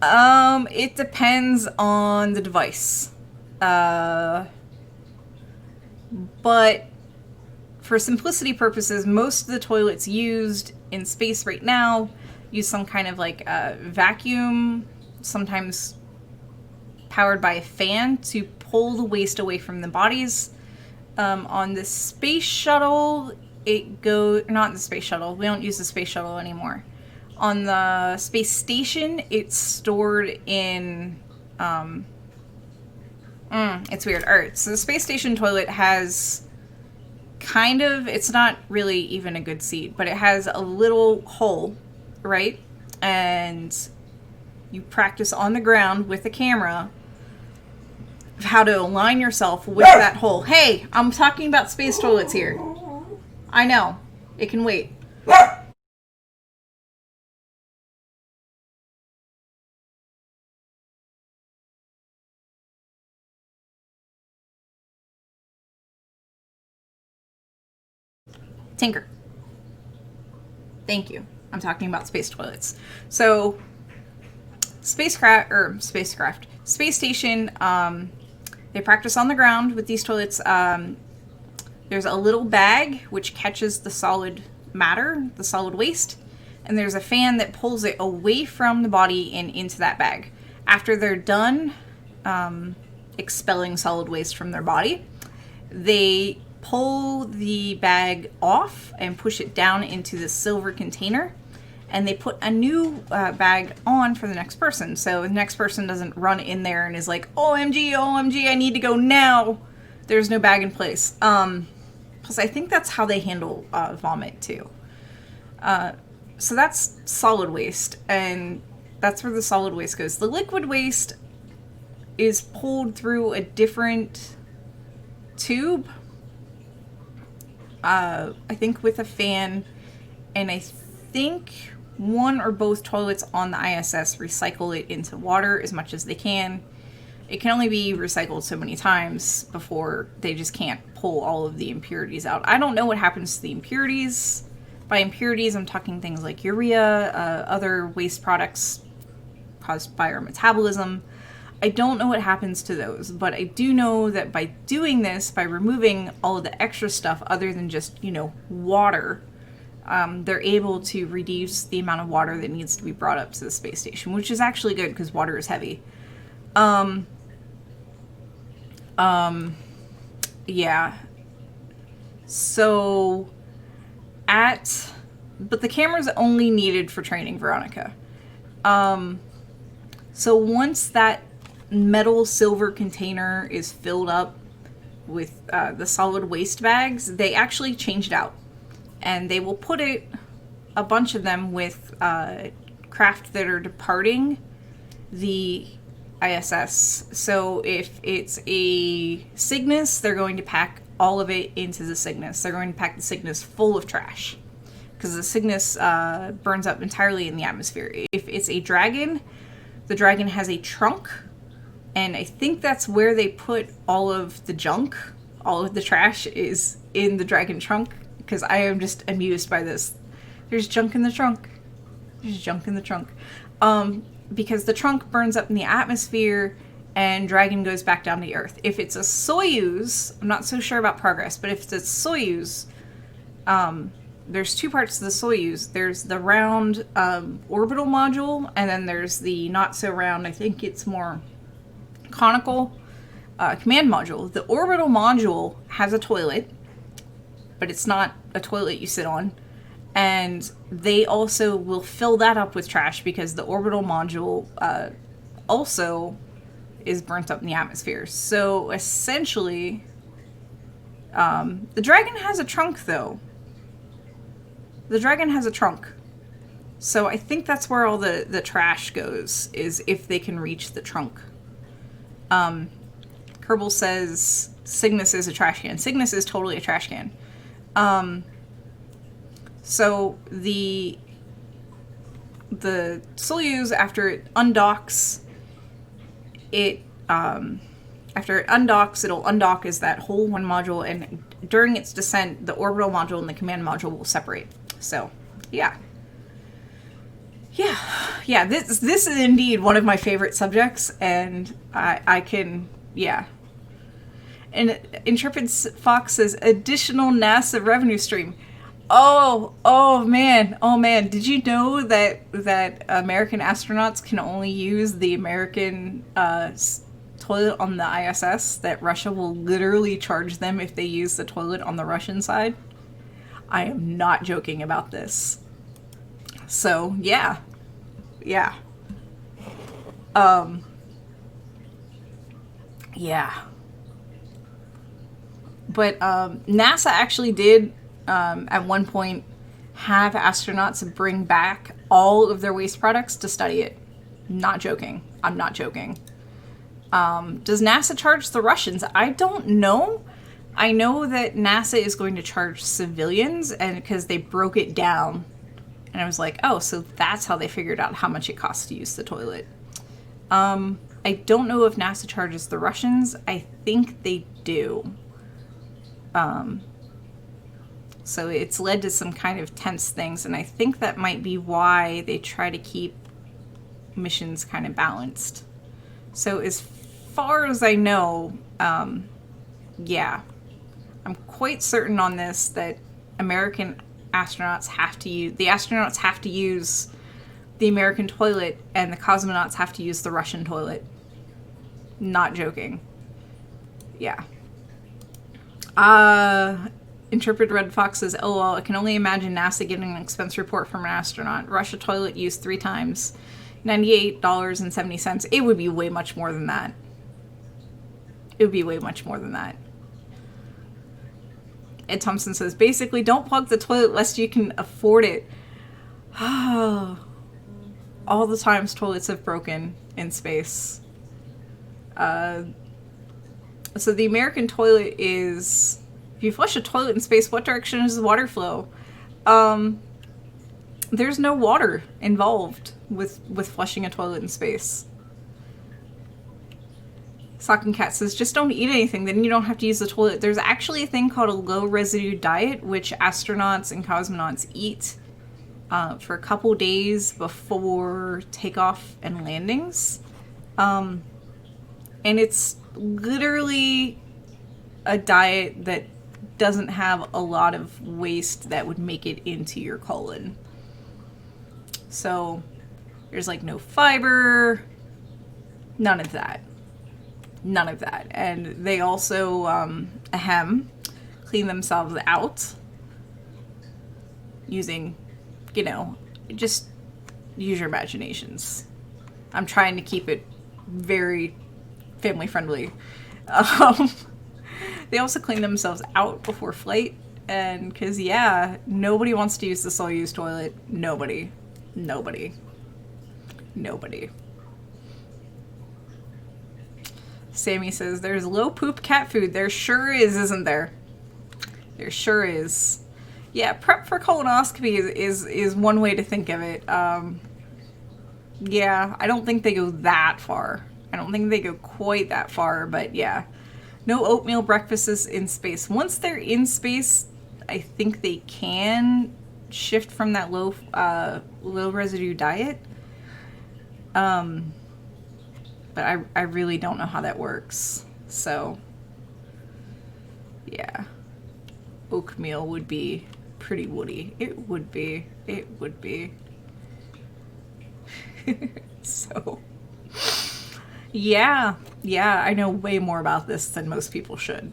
It depends on the device. But for simplicity purposes, most of the toilets used in space right now use some kind of like vacuum, sometimes powered by a fan, to pull the waste away from the bodies. On the space shuttle, it goes... Not the space shuttle. We don't use the space shuttle anymore. On the space station, it's stored in... it's weird. Alright, so the space station toilet has kind of... It's not really even a good seat, but it has a little hole, right? And you practice on the ground with a camera how to align yourself with that hole. Hey, I'm talking about space toilets here. I know. It can wait. Tinker. Thank you. I'm talking about space toilets. So, space station, they practice on the ground with these toilets. There's a little bag which catches the solid matter, the solid waste, and there's a fan that pulls it away from the body and into that bag. After they're done expelling solid waste from their body, they pull the bag off and push it down into the silver container, and they put a new bag on for the next person. So the next person doesn't run in there and is like, OMG, OMG, I need to go now. There's no bag in place. Plus, I think that's how they handle vomit, too. So that's solid waste, and that's where the solid waste goes. The liquid waste is pulled through a different tube, I think with a fan, and I think one or both toilets on the ISS recycle it into water as much as they can. It can only be recycled so many times before they just can't pull all of the impurities out. I don't know what happens to the impurities. By impurities, I'm talking things like urea, other waste products caused by our metabolism. I don't know what happens to those, but I do know that by doing this, by removing all of the extra stuff other than just, water, they're able to reduce the amount of water that needs to be brought up to the space station, which is actually good because water is heavy. Yeah. So, but the camera's only needed for training, Veronica. So once that metal silver container is filled up with the solid waste bags, they actually change it out. And they will put a bunch of them with craft that are departing the ISS. So if it's a Cygnus, they're going to pack all of it into the Cygnus. They're going to pack the Cygnus full of trash, because the Cygnus burns up entirely in the atmosphere. If it's a Dragon, the Dragon has a trunk, and I think that's where they put all of the junk. All of the trash is in the Dragon trunk, because I am just amused by this. There's junk in the trunk. There's junk in the trunk. Because the trunk burns up in the atmosphere and Dragon goes back down to Earth. If it's a Soyuz, I'm not so sure about Progress, but if it's a Soyuz, there's two parts to the Soyuz. There's the round orbital module, and then there's the not so round, I think it's more conical, command module. The orbital module has a toilet, but it's not a toilet you sit on. And they also will fill that up with trash because the orbital module also is burnt up in the atmosphere. So essentially, the Dragon has a trunk, though. The Dragon has a trunk. So I think that's where all the trash goes, is if they can reach the trunk. Kerbal says Cygnus is a trash can. Cygnus is totally a trash can. So the Soyuz, after it undocks, it after it undocks, it'll undock as that whole one module, and during its descent, the orbital module and the command module will separate. So, yeah. Yeah, this is indeed one of my favorite subjects, and I can, yeah. And Intrepid Fox says, additional NASA revenue stream. Oh man. Did you know that American astronauts can only use the American toilet on the ISS? That Russia will literally charge them if they use the toilet on the Russian side? I am not joking about this. So, yeah. Yeah. But NASA actually did at one point have astronauts bring back all of their waste products to study it. Not joking. I'm not joking. Does NASA charge the Russians? I don't know. I know that NASA is going to charge civilians, and because they broke it down. And I was like, oh, so that's how they figured out how much it costs to use the toilet. I don't know if NASA charges the Russians. I think they do. So it's led to some kind of tense things, and I think that might be why they try to keep missions kind of balanced. So as far as I know, yeah, I'm quite certain on this that American astronauts have to use, the astronauts have to use the American toilet, and the cosmonauts have to use the Russian toilet. Not joking. Yeah. Intrepid Red Fox says, oh, well, I can only imagine NASA getting an expense report from an astronaut. Russia toilet used 3 times. $98.70. It would be way much more than that. It would be way much more than that. Ed Thompson says, basically, don't plug the toilet lest you can afford it. All the times toilets have broken in space. So the American toilet is, if you flush a toilet in space, what direction does the water flow? There's no water involved with flushing a toilet in space. Socking Cat says, just don't eat anything, then you don't have to use the toilet. There's actually a thing called a low residue diet, which astronauts and cosmonauts eat for a couple days before takeoff and landings. And it's literally a diet that doesn't have a lot of waste that would make it into your colon. So there's like no fiber, none of that. None of that. And they also, clean themselves out using, just use your imaginations. I'm trying to keep it very family friendly. They also clean themselves out before flight, and because nobody wants to use the Soyuz toilet. Nobody. Sammy says, there's low poop cat food. There sure is, isn't there? There sure is. Yeah, prep for colonoscopy is one way to think of it. Yeah, I don't think they go that far. I don't think they go quite that far, but yeah. No oatmeal breakfasts in space. Once they're in space, I think they can shift from that low residue diet. But I really don't know how that works. So, yeah. Oatmeal would be pretty woody. It would be. So, yeah, I know way more about this than most people should.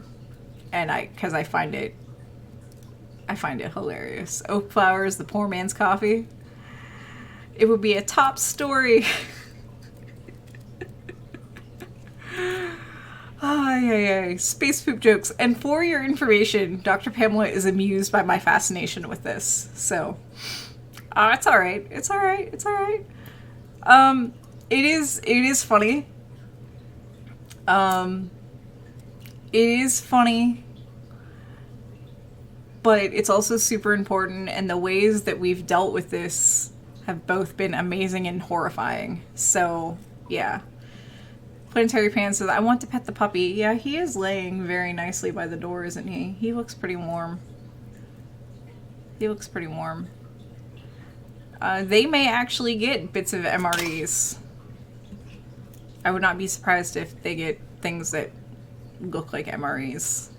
And because I find it hilarious. Oat flour is the poor man's coffee. It would be a top story. Space poop jokes. And for your information, Dr. Pamela is amused by my fascination with this. So, it's all right. It is funny. It is funny, but it's also super important, and the ways that we've dealt with this have both been amazing and horrifying. So, yeah. Planetary Pan says, I want to pet the puppy. Yeah, he is laying very nicely by the door, isn't he? He looks pretty warm. He looks pretty warm. They may actually get bits of MREs. I would not be surprised if they get things that look like MREs.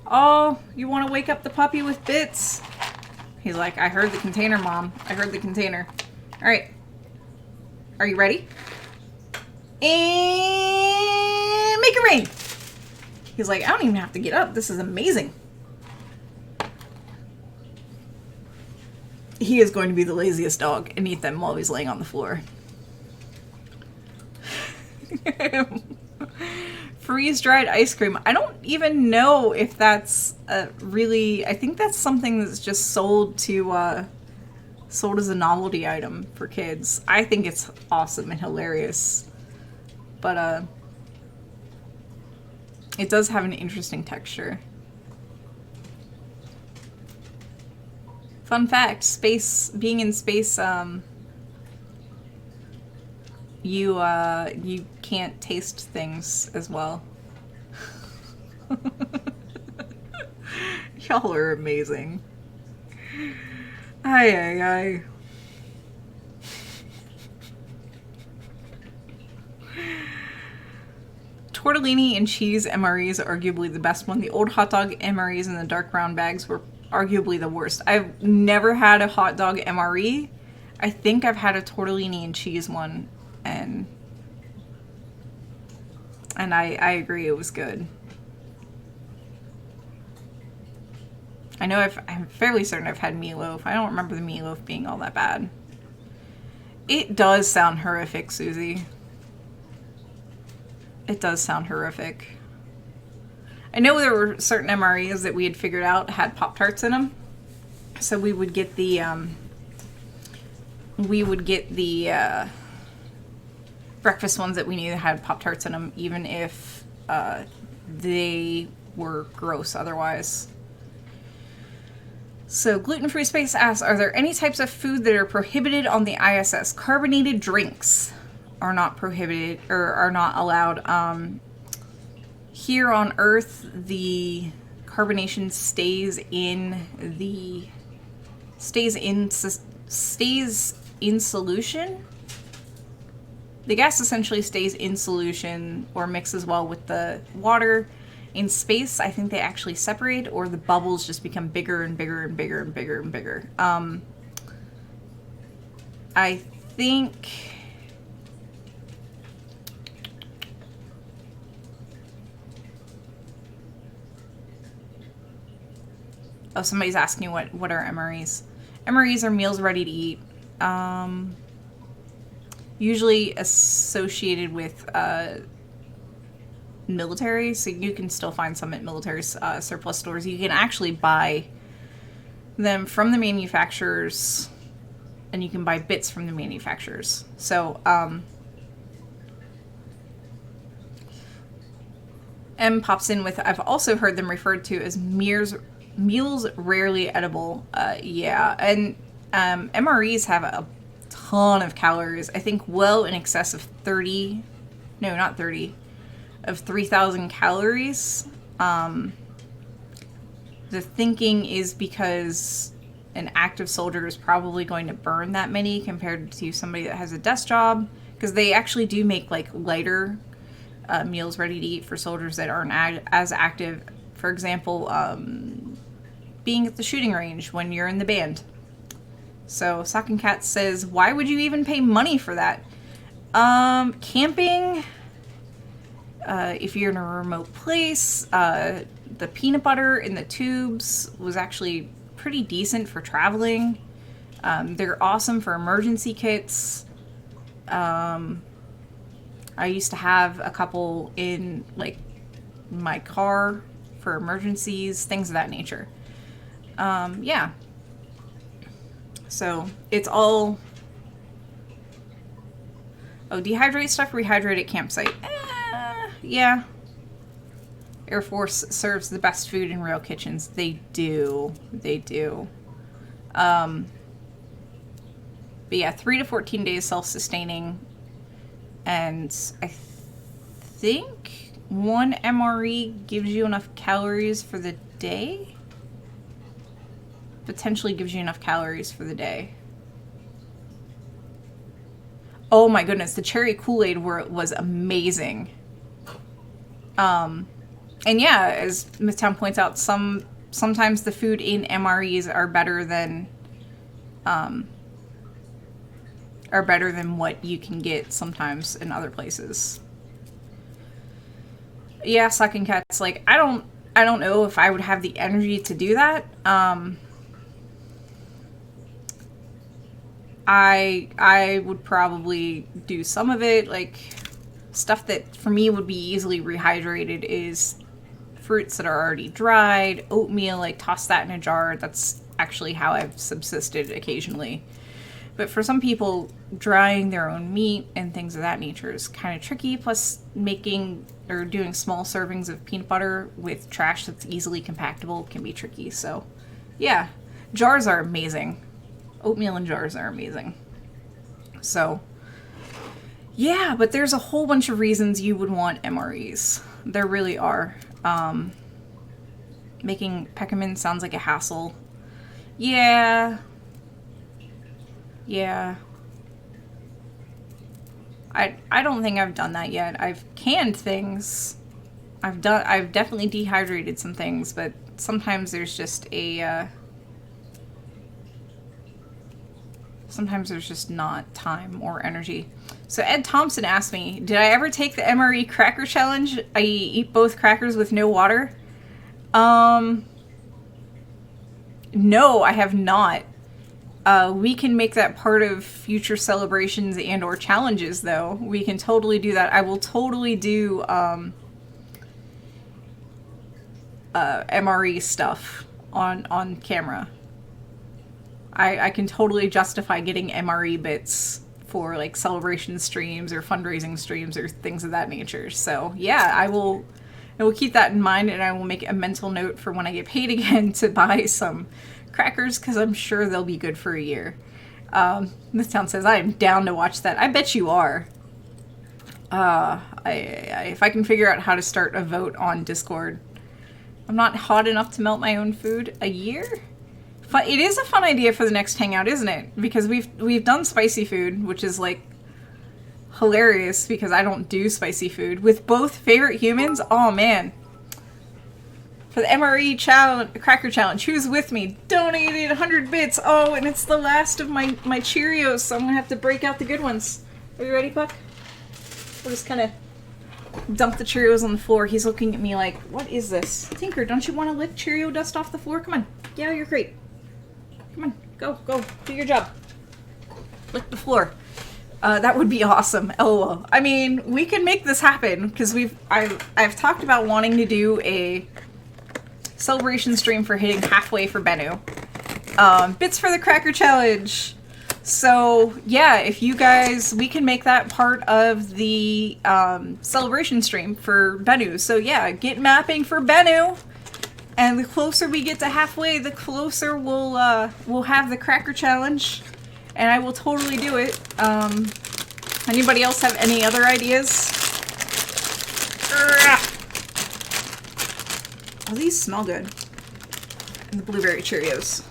Oh, you want to wake up the puppy with bits? He's like, I heard the container, Mom. I heard the container. All right. Are you ready? And make it rain. He's like, I don't even have to get up. This is amazing. He is going to be the laziest dog and eat them while he's laying on the floor. Freeze-dried ice cream. I don't even know if that's really... I think that's something that's just sold to... sold as a novelty item for kids. I think it's awesome and hilarious. But, it does have an interesting texture. Fun fact, being in space, you can't taste things as well. Y'all are amazing. Ay, ay, ay. Tortellini and cheese MREs are arguably the best one. The old hot dog MREs in the dark brown bags were arguably the worst. I've never had a hot dog MRE. I think I've had a tortellini and cheese one, and I agree it was good. I know I'm fairly certain I've had meatloaf. I don't remember the meatloaf being all that bad. It does sound horrific, Susie. It does sound horrific. I know there were certain MREs that we had figured out had Pop-Tarts in them. So we would get the, breakfast ones that we knew that had Pop-Tarts in them, even if they were gross otherwise. So Gluten-Free Space asks, are there any types of food that are prohibited on the ISS? Carbonated drinks are not prohibited or are not allowed. Here on Earth, the carbonation stays in solution. The gas essentially stays in solution or mixes well with the water. In space, I think they actually separate, or the bubbles just become bigger and bigger and bigger and bigger and bigger. I think... Oh, somebody's asking what are MREs. MREs are meals ready to eat. Usually associated with military, so you can still find some at military surplus stores. You can actually buy them from the manufacturers, and you can buy bits from the manufacturers. So, M pops in with, I've also heard them referred to as meals rarely edible. Yeah, and MREs have a ton of calories. I think well in excess of 30, no, not 30, of 3,000 calories. The thinking is because an active soldier is probably going to burn that many compared to somebody that has a desk job, because they actually do make like lighter meals ready to eat for soldiers that aren't as active. For example, being at the shooting range when you're in the band. So Sock and Cat says, why would you even pay money for that? Camping, if you're in a remote place, the peanut butter in the tubes was actually pretty decent for traveling. They're awesome for emergency kits. I used to have a couple in like my car for emergencies, things of that nature. Yeah. So it's all... Oh, dehydrate stuff, rehydrate at campsite. Yeah. Air Force serves the best food in real kitchens. They do. They do. But yeah, 3 to 14 days self-sustaining. And I think 1 MRE gives you enough calories for the day. Potentially gives you enough calories for the day. Oh my goodness, the cherry Kool-Aid was amazing. And yeah, as Midtown points out, sometimes the food in MREs are better than what you can get sometimes in other places. Yeah, sucking cats. Like, I don't know if I would have the energy to do that. I would probably do some of it. Like, stuff that for me would be easily rehydrated is fruits that are already dried, oatmeal, like toss that in a jar. That's actually how I've subsisted occasionally. But for some people, drying their own meat and things of that nature is kind of tricky. Plus, making or doing small servings of peanut butter with trash that's easily compactable can be tricky. So, yeah, jars are amazing. Oatmeal in jars are amazing. So, yeah, but there's a whole bunch of reasons you would want MREs. There really are. Making peckermint sounds like a hassle. Yeah. I don't think I've done that yet. I've canned things. I've definitely dehydrated some things, but sometimes there's just sometimes there's just not time or energy. So Ed Thompson asked me, did I ever take the MRE cracker challenge? I eat both crackers with no water. No, I have not. We can make that part of future celebrations and or challenges, though. We can totally do that. I will totally do MRE stuff on camera. I can totally justify getting MRE bits for like celebration streams or fundraising streams or things of that nature. So yeah, I will keep that in mind, and I will make a mental note for when I get paid again to buy some crackers, because I'm sure they'll be good for a year. Midtown says, I am down to watch that. I bet you are. If I can figure out how to start a vote on Discord. I'm not hot enough to melt my own food. A year? It is a fun idea for the next hangout, isn't it? Because we've done spicy food, which is like hilarious because I don't do spicy food. With both favorite humans, oh man. For the MRE cracker challenge, who's with me? Donated 100 bits. Oh, and it's the last of my Cheerios, so I'm gonna have to break out the good ones. Are you ready, Puck? We'll just kind of dump the Cheerios on the floor. He's looking at me like, what is this? Tinker, don't you want to lick Cheerio dust off the floor? Come on. Get out of your crate. Come on. Go. Do your job. Lick the floor. That would be awesome. LOL. I mean, we can make this happen because I've talked about wanting to do a celebration stream for hitting halfway for Bennu. Bits for the Cracker Challenge. So yeah, if you guys, we can make that part of the celebration stream for Bennu. So yeah, get mapping for Bennu. And the closer we get to halfway, the closer we'll have the Cracker Challenge. And I will totally do it. Anybody else have any other ideas? Oh, these smell good. And the blueberry Cheerios.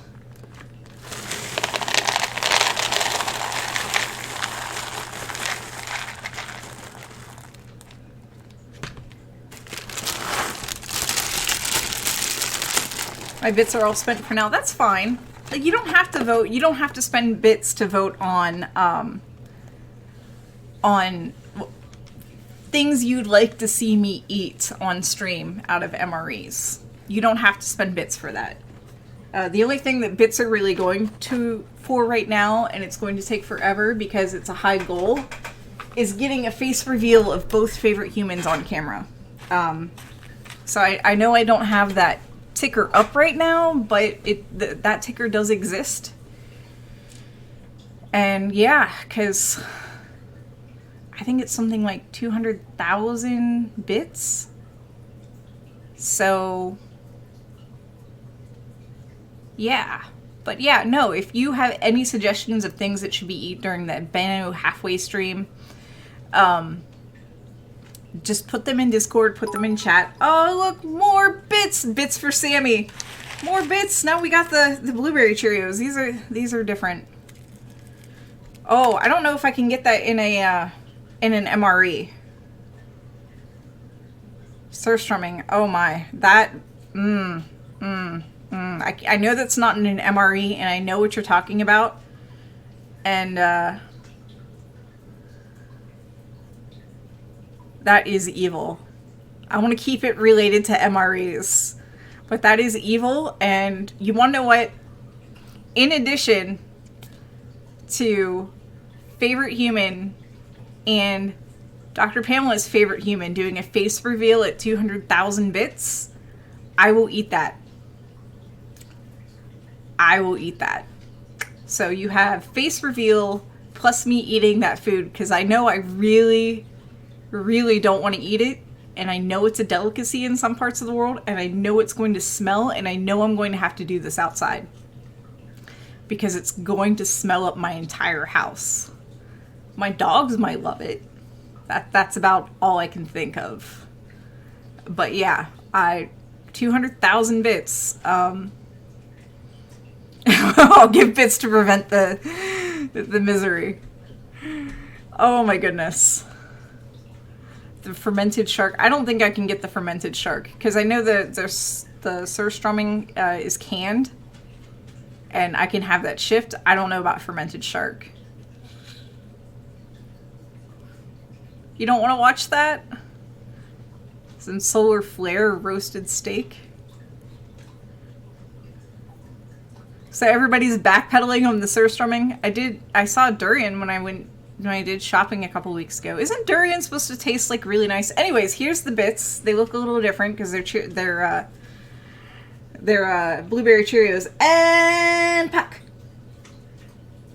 My bits are all spent for now. That's fine. Like, you don't have to vote. You don't have to spend bits to vote on things you'd like to see me eat on stream out of MREs. You don't have to spend bits for that. The only thing that bits are really going for right now, and it's going to take forever because it's a high goal, is getting a face reveal of both favorite humans on camera. So I know I don't have that ticker up right now, but that ticker does exist. And yeah, because I think it's something like 200,000 bits. So yeah. But yeah, no, if you have any suggestions of things that should be eaten during the Bennu halfway stream, Just put them in Discord, put them in chat. Oh, look, more bits! Bits for Sammy. More bits. Now we got the blueberry Cheerios. These are different. Oh, I don't know if I can get that in a in an MRE. Surstrumming. Oh my. That I know that's not in an MRE, and I know what you're talking about. And that is evil. I want to keep it related to MREs. But that is evil, and you want to know what? In addition to favorite human and Dr. Pamela's favorite human doing a face reveal at 200,000 bits, I will eat that. I will eat that. So you have face reveal plus me eating that food, because I know I really, really don't want to eat it. And I know it's a delicacy in some parts of the world, and I know it's going to smell, and I know I'm going to have to do this outside. Because it's going to smell up my entire house. My dogs might love it. That's about all I can think of. But yeah, 200,000 bits. I'll give bits to prevent the misery. Oh my goodness. The fermented shark. I don't think I can get the fermented shark, because I know that the surstrumming is canned, and I can have that shift. I don't know about fermented shark. You don't want to watch that? Some solar flare roasted steak. So everybody's backpedaling on the surstrumming. I saw durian when I did shopping a couple weeks ago. Isn't durian supposed to taste like really nice? Anyways, here's the bits. They look a little different because they're blueberry Cheerios. And Puck.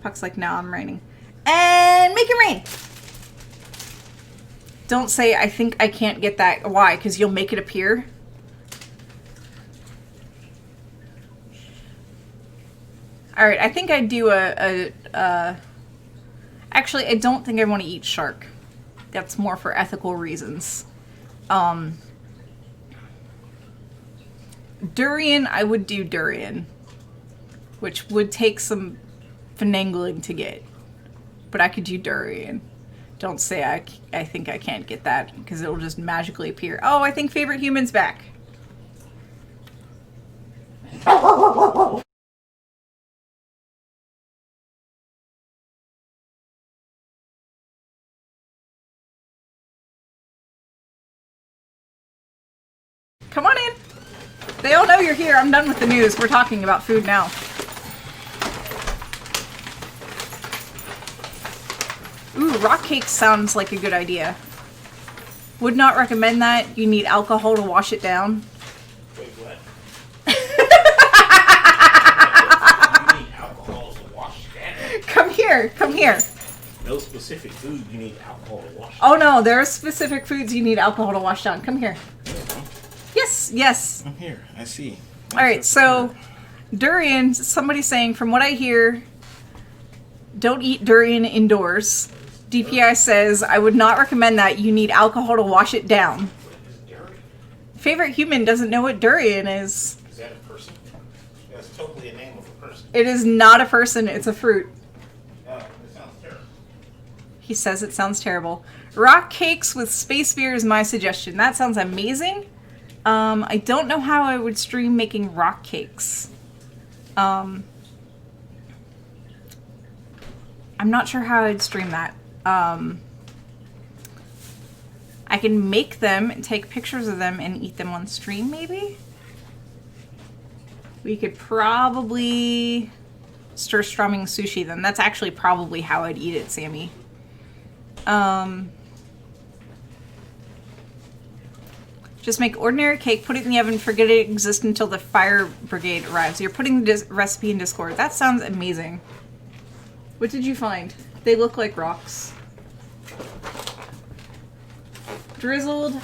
Puck's like, now I'm raining. And make it rain. Don't say I think I can't get that. Why? Because you'll make it appear. All right, I think I'd do actually, I don't think I want to eat shark. That's more for ethical reasons. Durian, I would do durian, which would take some finagling to get. But I could do durian. Don't say I think I can't get that, because it'll just magically appear. Oh, I think favorite human's back. Come on in. They all know you're here. I'm done with the news. We're talking about food now. Ooh, rock cake sounds like a good idea. Would not recommend that. You need alcohol to wash it down. Wait, what? You need alcohol to wash down? Come here. Come here. No specific food you need alcohol to wash down. Oh no, there are specific foods you need alcohol to wash down. Come here. Yes, yes. I'm here. I see. All right, so durian, somebody's saying, from what I hear, don't eat durian indoors. DPI says, I would not recommend that. You need alcohol to wash it down. What is durian? Favorite human doesn't know what durian is. Is that a person? That's totally a name of a person. It is not a person, it's a fruit. Oh, it sounds terrible. He says it sounds terrible. Rock cakes with space beer is my suggestion. That sounds amazing. I don't know how I would stream making rock cakes. I'm not sure how I'd stream that. I can make them and take pictures of them and eat them on stream, maybe? We could probably strumming sushi them. That's actually probably how I'd eat it, Sammy. Just make ordinary cake, put it in the oven, forget it exists until the fire brigade arrives. You're putting the recipe in Discord. That sounds amazing. What did you find? They look like rocks. Drizzled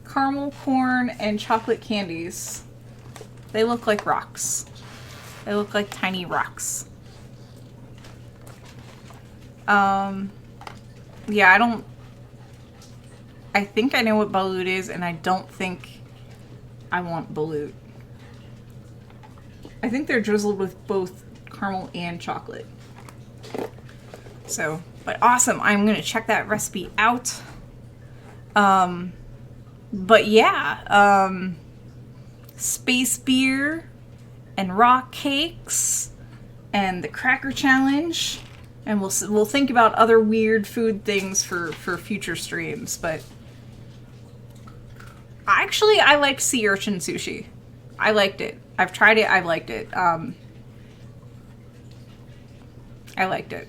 caramel corn and chocolate candies. They look like rocks. They look like tiny rocks. Yeah, I think I know what balut is, and I don't think I want balut. I think they're drizzled with both caramel and chocolate. So, but awesome. I'm going to check that recipe out. But yeah, space beer and rock cakes and the cracker challenge, and we'll think about other weird food things for future streams. But actually, I liked sea urchin sushi. I liked it. I've tried it. I liked it. I liked it.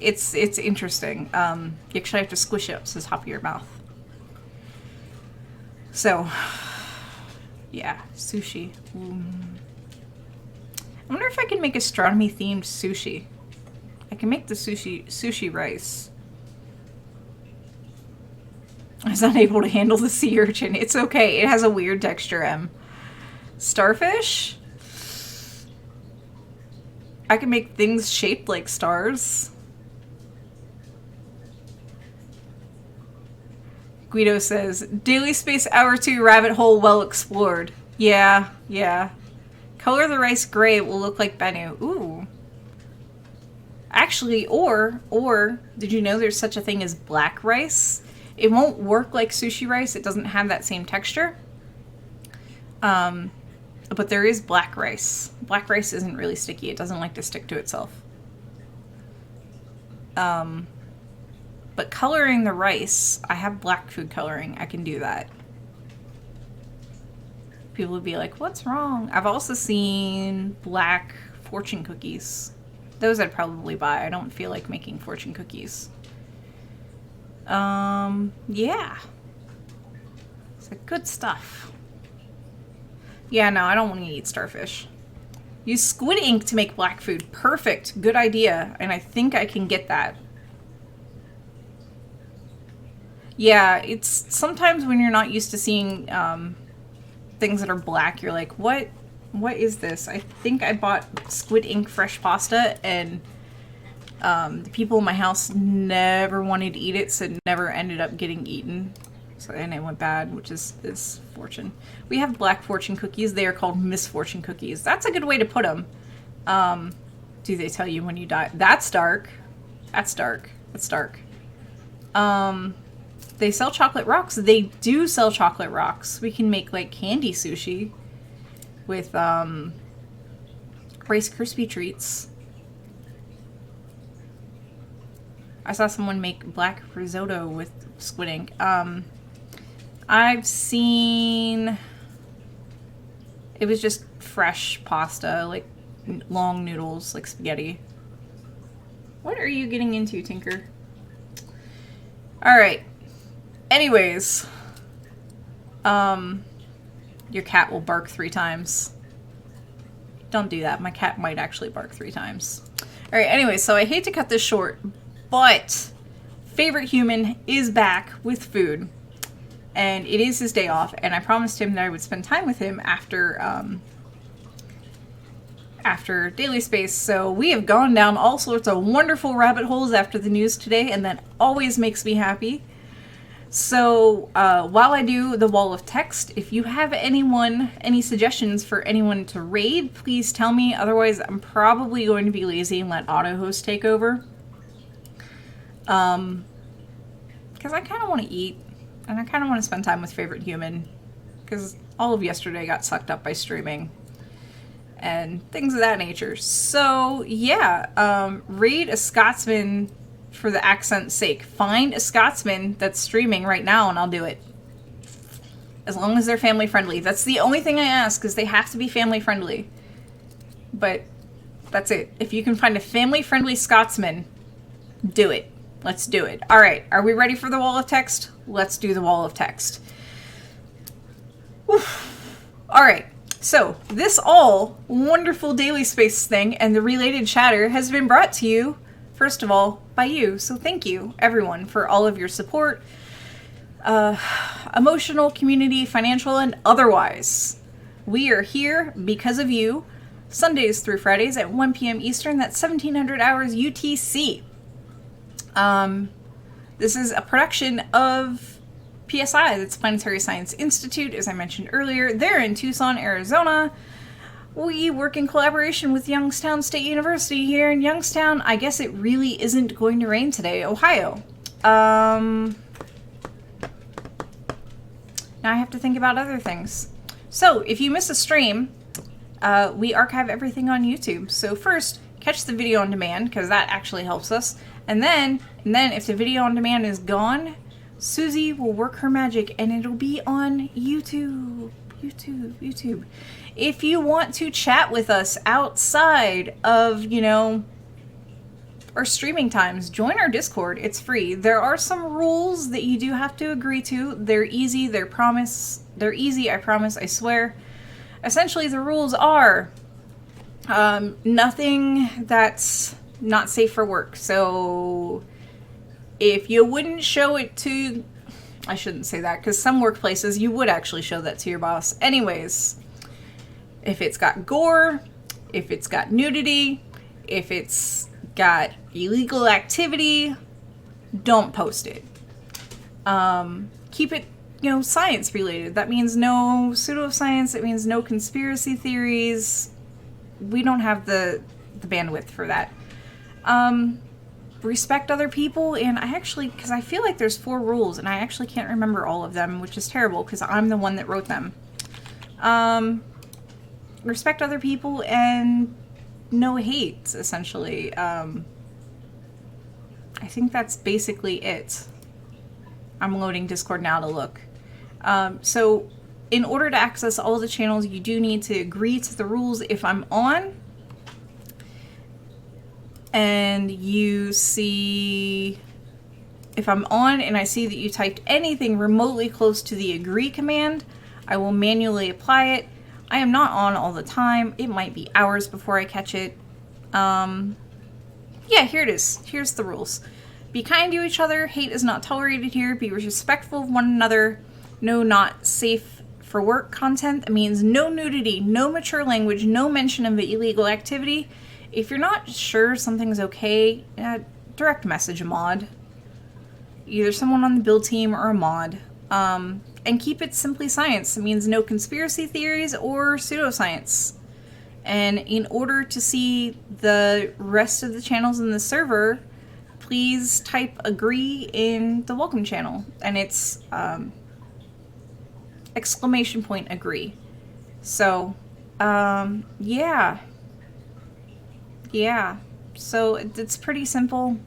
It's interesting. You actually have to squish it up to the top of your mouth. So, yeah, sushi. I wonder if I can make astronomy themed sushi. I can make the sushi rice. I was unable to handle the sea urchin. It's okay. It has a weird texture, Em. Starfish? I can make things shaped like stars. Guido says, Daily Space Hour 2 rabbit hole well explored. Yeah, yeah. Color the rice gray, it will look like Bennu. Ooh. Actually, or, did you know there's such a thing as black rice? It won't work like sushi rice. It doesn't have that same texture. But there is black rice. Black rice isn't really sticky. It doesn't like to stick to itself. But coloring the rice, I have black food coloring. I can do that. People would be like, what's wrong? I've also seen black fortune cookies. Those I'd probably buy. I don't feel like making fortune cookies. Yeah. It's like good stuff. Yeah, no, I don't want to eat starfish. Use squid ink to make black food. Perfect. Good idea. And I think I can get that. Yeah, it's sometimes when you're not used to seeing things that are black, you're like, what is this? I think I bought squid ink fresh pasta, and the people in my house never wanted to eat it, so it never ended up getting eaten. So, and it went bad, which is fortune. We have black fortune cookies. They are called misfortune cookies. That's a good way to put them. Do they tell you when you die? That's dark. That's dark. That's dark. They sell chocolate rocks. They do sell chocolate rocks. We can make like candy sushi with Rice Krispie treats. I saw someone make black risotto with squid ink. I've seen it was just fresh pasta, like long noodles, like spaghetti. What are you getting into, Tinker? All right. Anyways, your cat will bark 3 times. Don't do that. My cat might actually bark 3 times. All right. Anyway, so I hate to cut this short, but Favorite Human is back with food, and it is his day off. And I promised him that I would spend time with him after Daily Space. So we have gone down all sorts of wonderful rabbit holes after the news today, and that always makes me happy. So while I do the wall of text, if you have any suggestions for anyone to raid, please tell me. Otherwise, I'm probably going to be lazy and let AutoHost take over. Because I kind of want to eat, and I kind of want to spend time with Favorite Human, because all of yesterday got sucked up by streaming and things of that nature. So yeah, raid a Scotsman for the accent's sake. Find a Scotsman that's streaming right now and I'll do it. As long as they're family friendly. That's the only thing I ask, is they have to be family friendly. But that's it. If you can find a family friendly Scotsman, do it. Let's do it. All right. Are we ready for the wall of text? Let's do the wall of text. Oof. All right. So this all wonderful Daily Space thing and the related chatter has been brought to you, first of all, by you. So thank you, everyone, for all of your support, emotional, community, financial, and otherwise. We are here because of you, Sundays through Fridays at 1 p.m. Eastern. That's 1700 hours UTC. This is a production of PSI, that's Planetary Science Institute, as I mentioned earlier. They're in Tucson, Arizona. We work in collaboration with Youngstown State University here in Youngstown. I guess it really isn't going to rain today, Ohio. Now I have to think about other things. So, if you miss a stream, we archive everything on YouTube. So first, catch the video on demand, because that actually helps us. And then if the video on demand is gone, Susie will work her magic and it'll be on YouTube. YouTube. If you want to chat with us outside of, you know, our streaming times, join our Discord. It's free. There are some rules that you do have to agree to. They're easy. They're easy, I promise, I swear. Essentially, the rules are nothing that's not safe for work. So if you wouldn't show it to... I shouldn't say that, because some workplaces you would actually show that to your boss. Anyways, if it's got gore, if it's got nudity, if it's got illegal activity, don't post it. Keep it, you know, science related. That means no pseudoscience. It means no conspiracy theories. We don't have the bandwidth for that. Respect other people, and because I feel like there's 4 rules, and I actually can't remember all of them, which is terrible, because I'm the one that wrote them. Respect other people, and no hate, essentially. I think that's basically it. I'm loading Discord now to look. So, in order to access all the channels, you do need to agree to the rules. If I'm on, and you see, if I'm on and I see that you typed anything remotely close to the agree command, I will manually apply it. I am not on all the time. It might be hours before I catch it. Yeah, here it is. Here's the rules. Be kind to each other. Hate is not tolerated here. Be respectful of one another. No not safe for work content. That means no nudity, no mature language, no mention of illegal activity. If you're not sure something's okay, direct message a mod. Either someone on the build team or a mod. And keep it simply science. It means no conspiracy theories or pseudoscience. And in order to see the rest of the channels in the server, please type agree in the welcome channel. And it's exclamation point agree. So, yeah. Yeah, so it's pretty simple.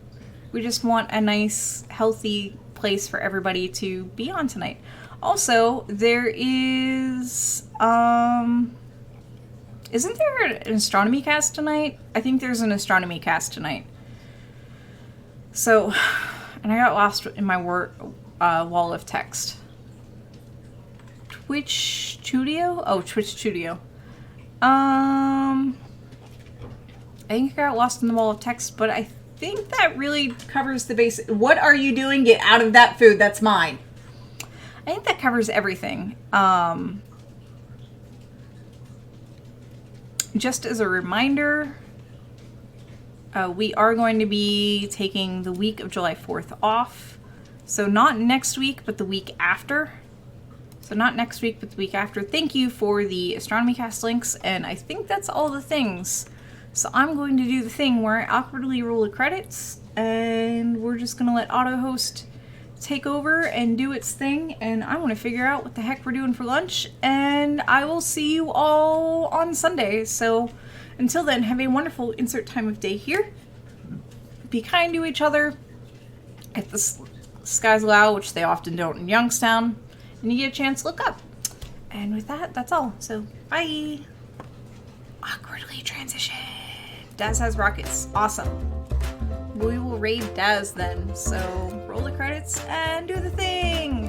We just want a nice, healthy place for everybody to be on tonight. Also, there is, isn't there an astronomy cast tonight? I think there's an astronomy cast tonight. So, and I got lost in my wall of text. Twitch Studio? Oh, Twitch Studio. I think I got lost in the wall of text, but I think that really covers the basic. What are you doing? Get out of that food. That's mine. I think that covers everything. Just as a reminder, we are going to be taking the week of July 4th off. So not next week, but the week after. So not next week, but the week after. Thank you for the Astronomy Cast links, and I think that's all the things. So I'm going to do the thing where I awkwardly roll the credits, and we're just going to let AutoHost take over and do its thing, and I want to figure out what the heck we're doing for lunch, and I will see you all on Sunday. So until then, have a wonderful insert time of day here. Be kind to each other. If the skies allow, which they often don't in Youngstown, and you get a chance, look up. And with that, that's all. So, bye! Awkwardly transition. Daz has rockets. Awesome. We will raid Daz then. So roll the credits and do the thing.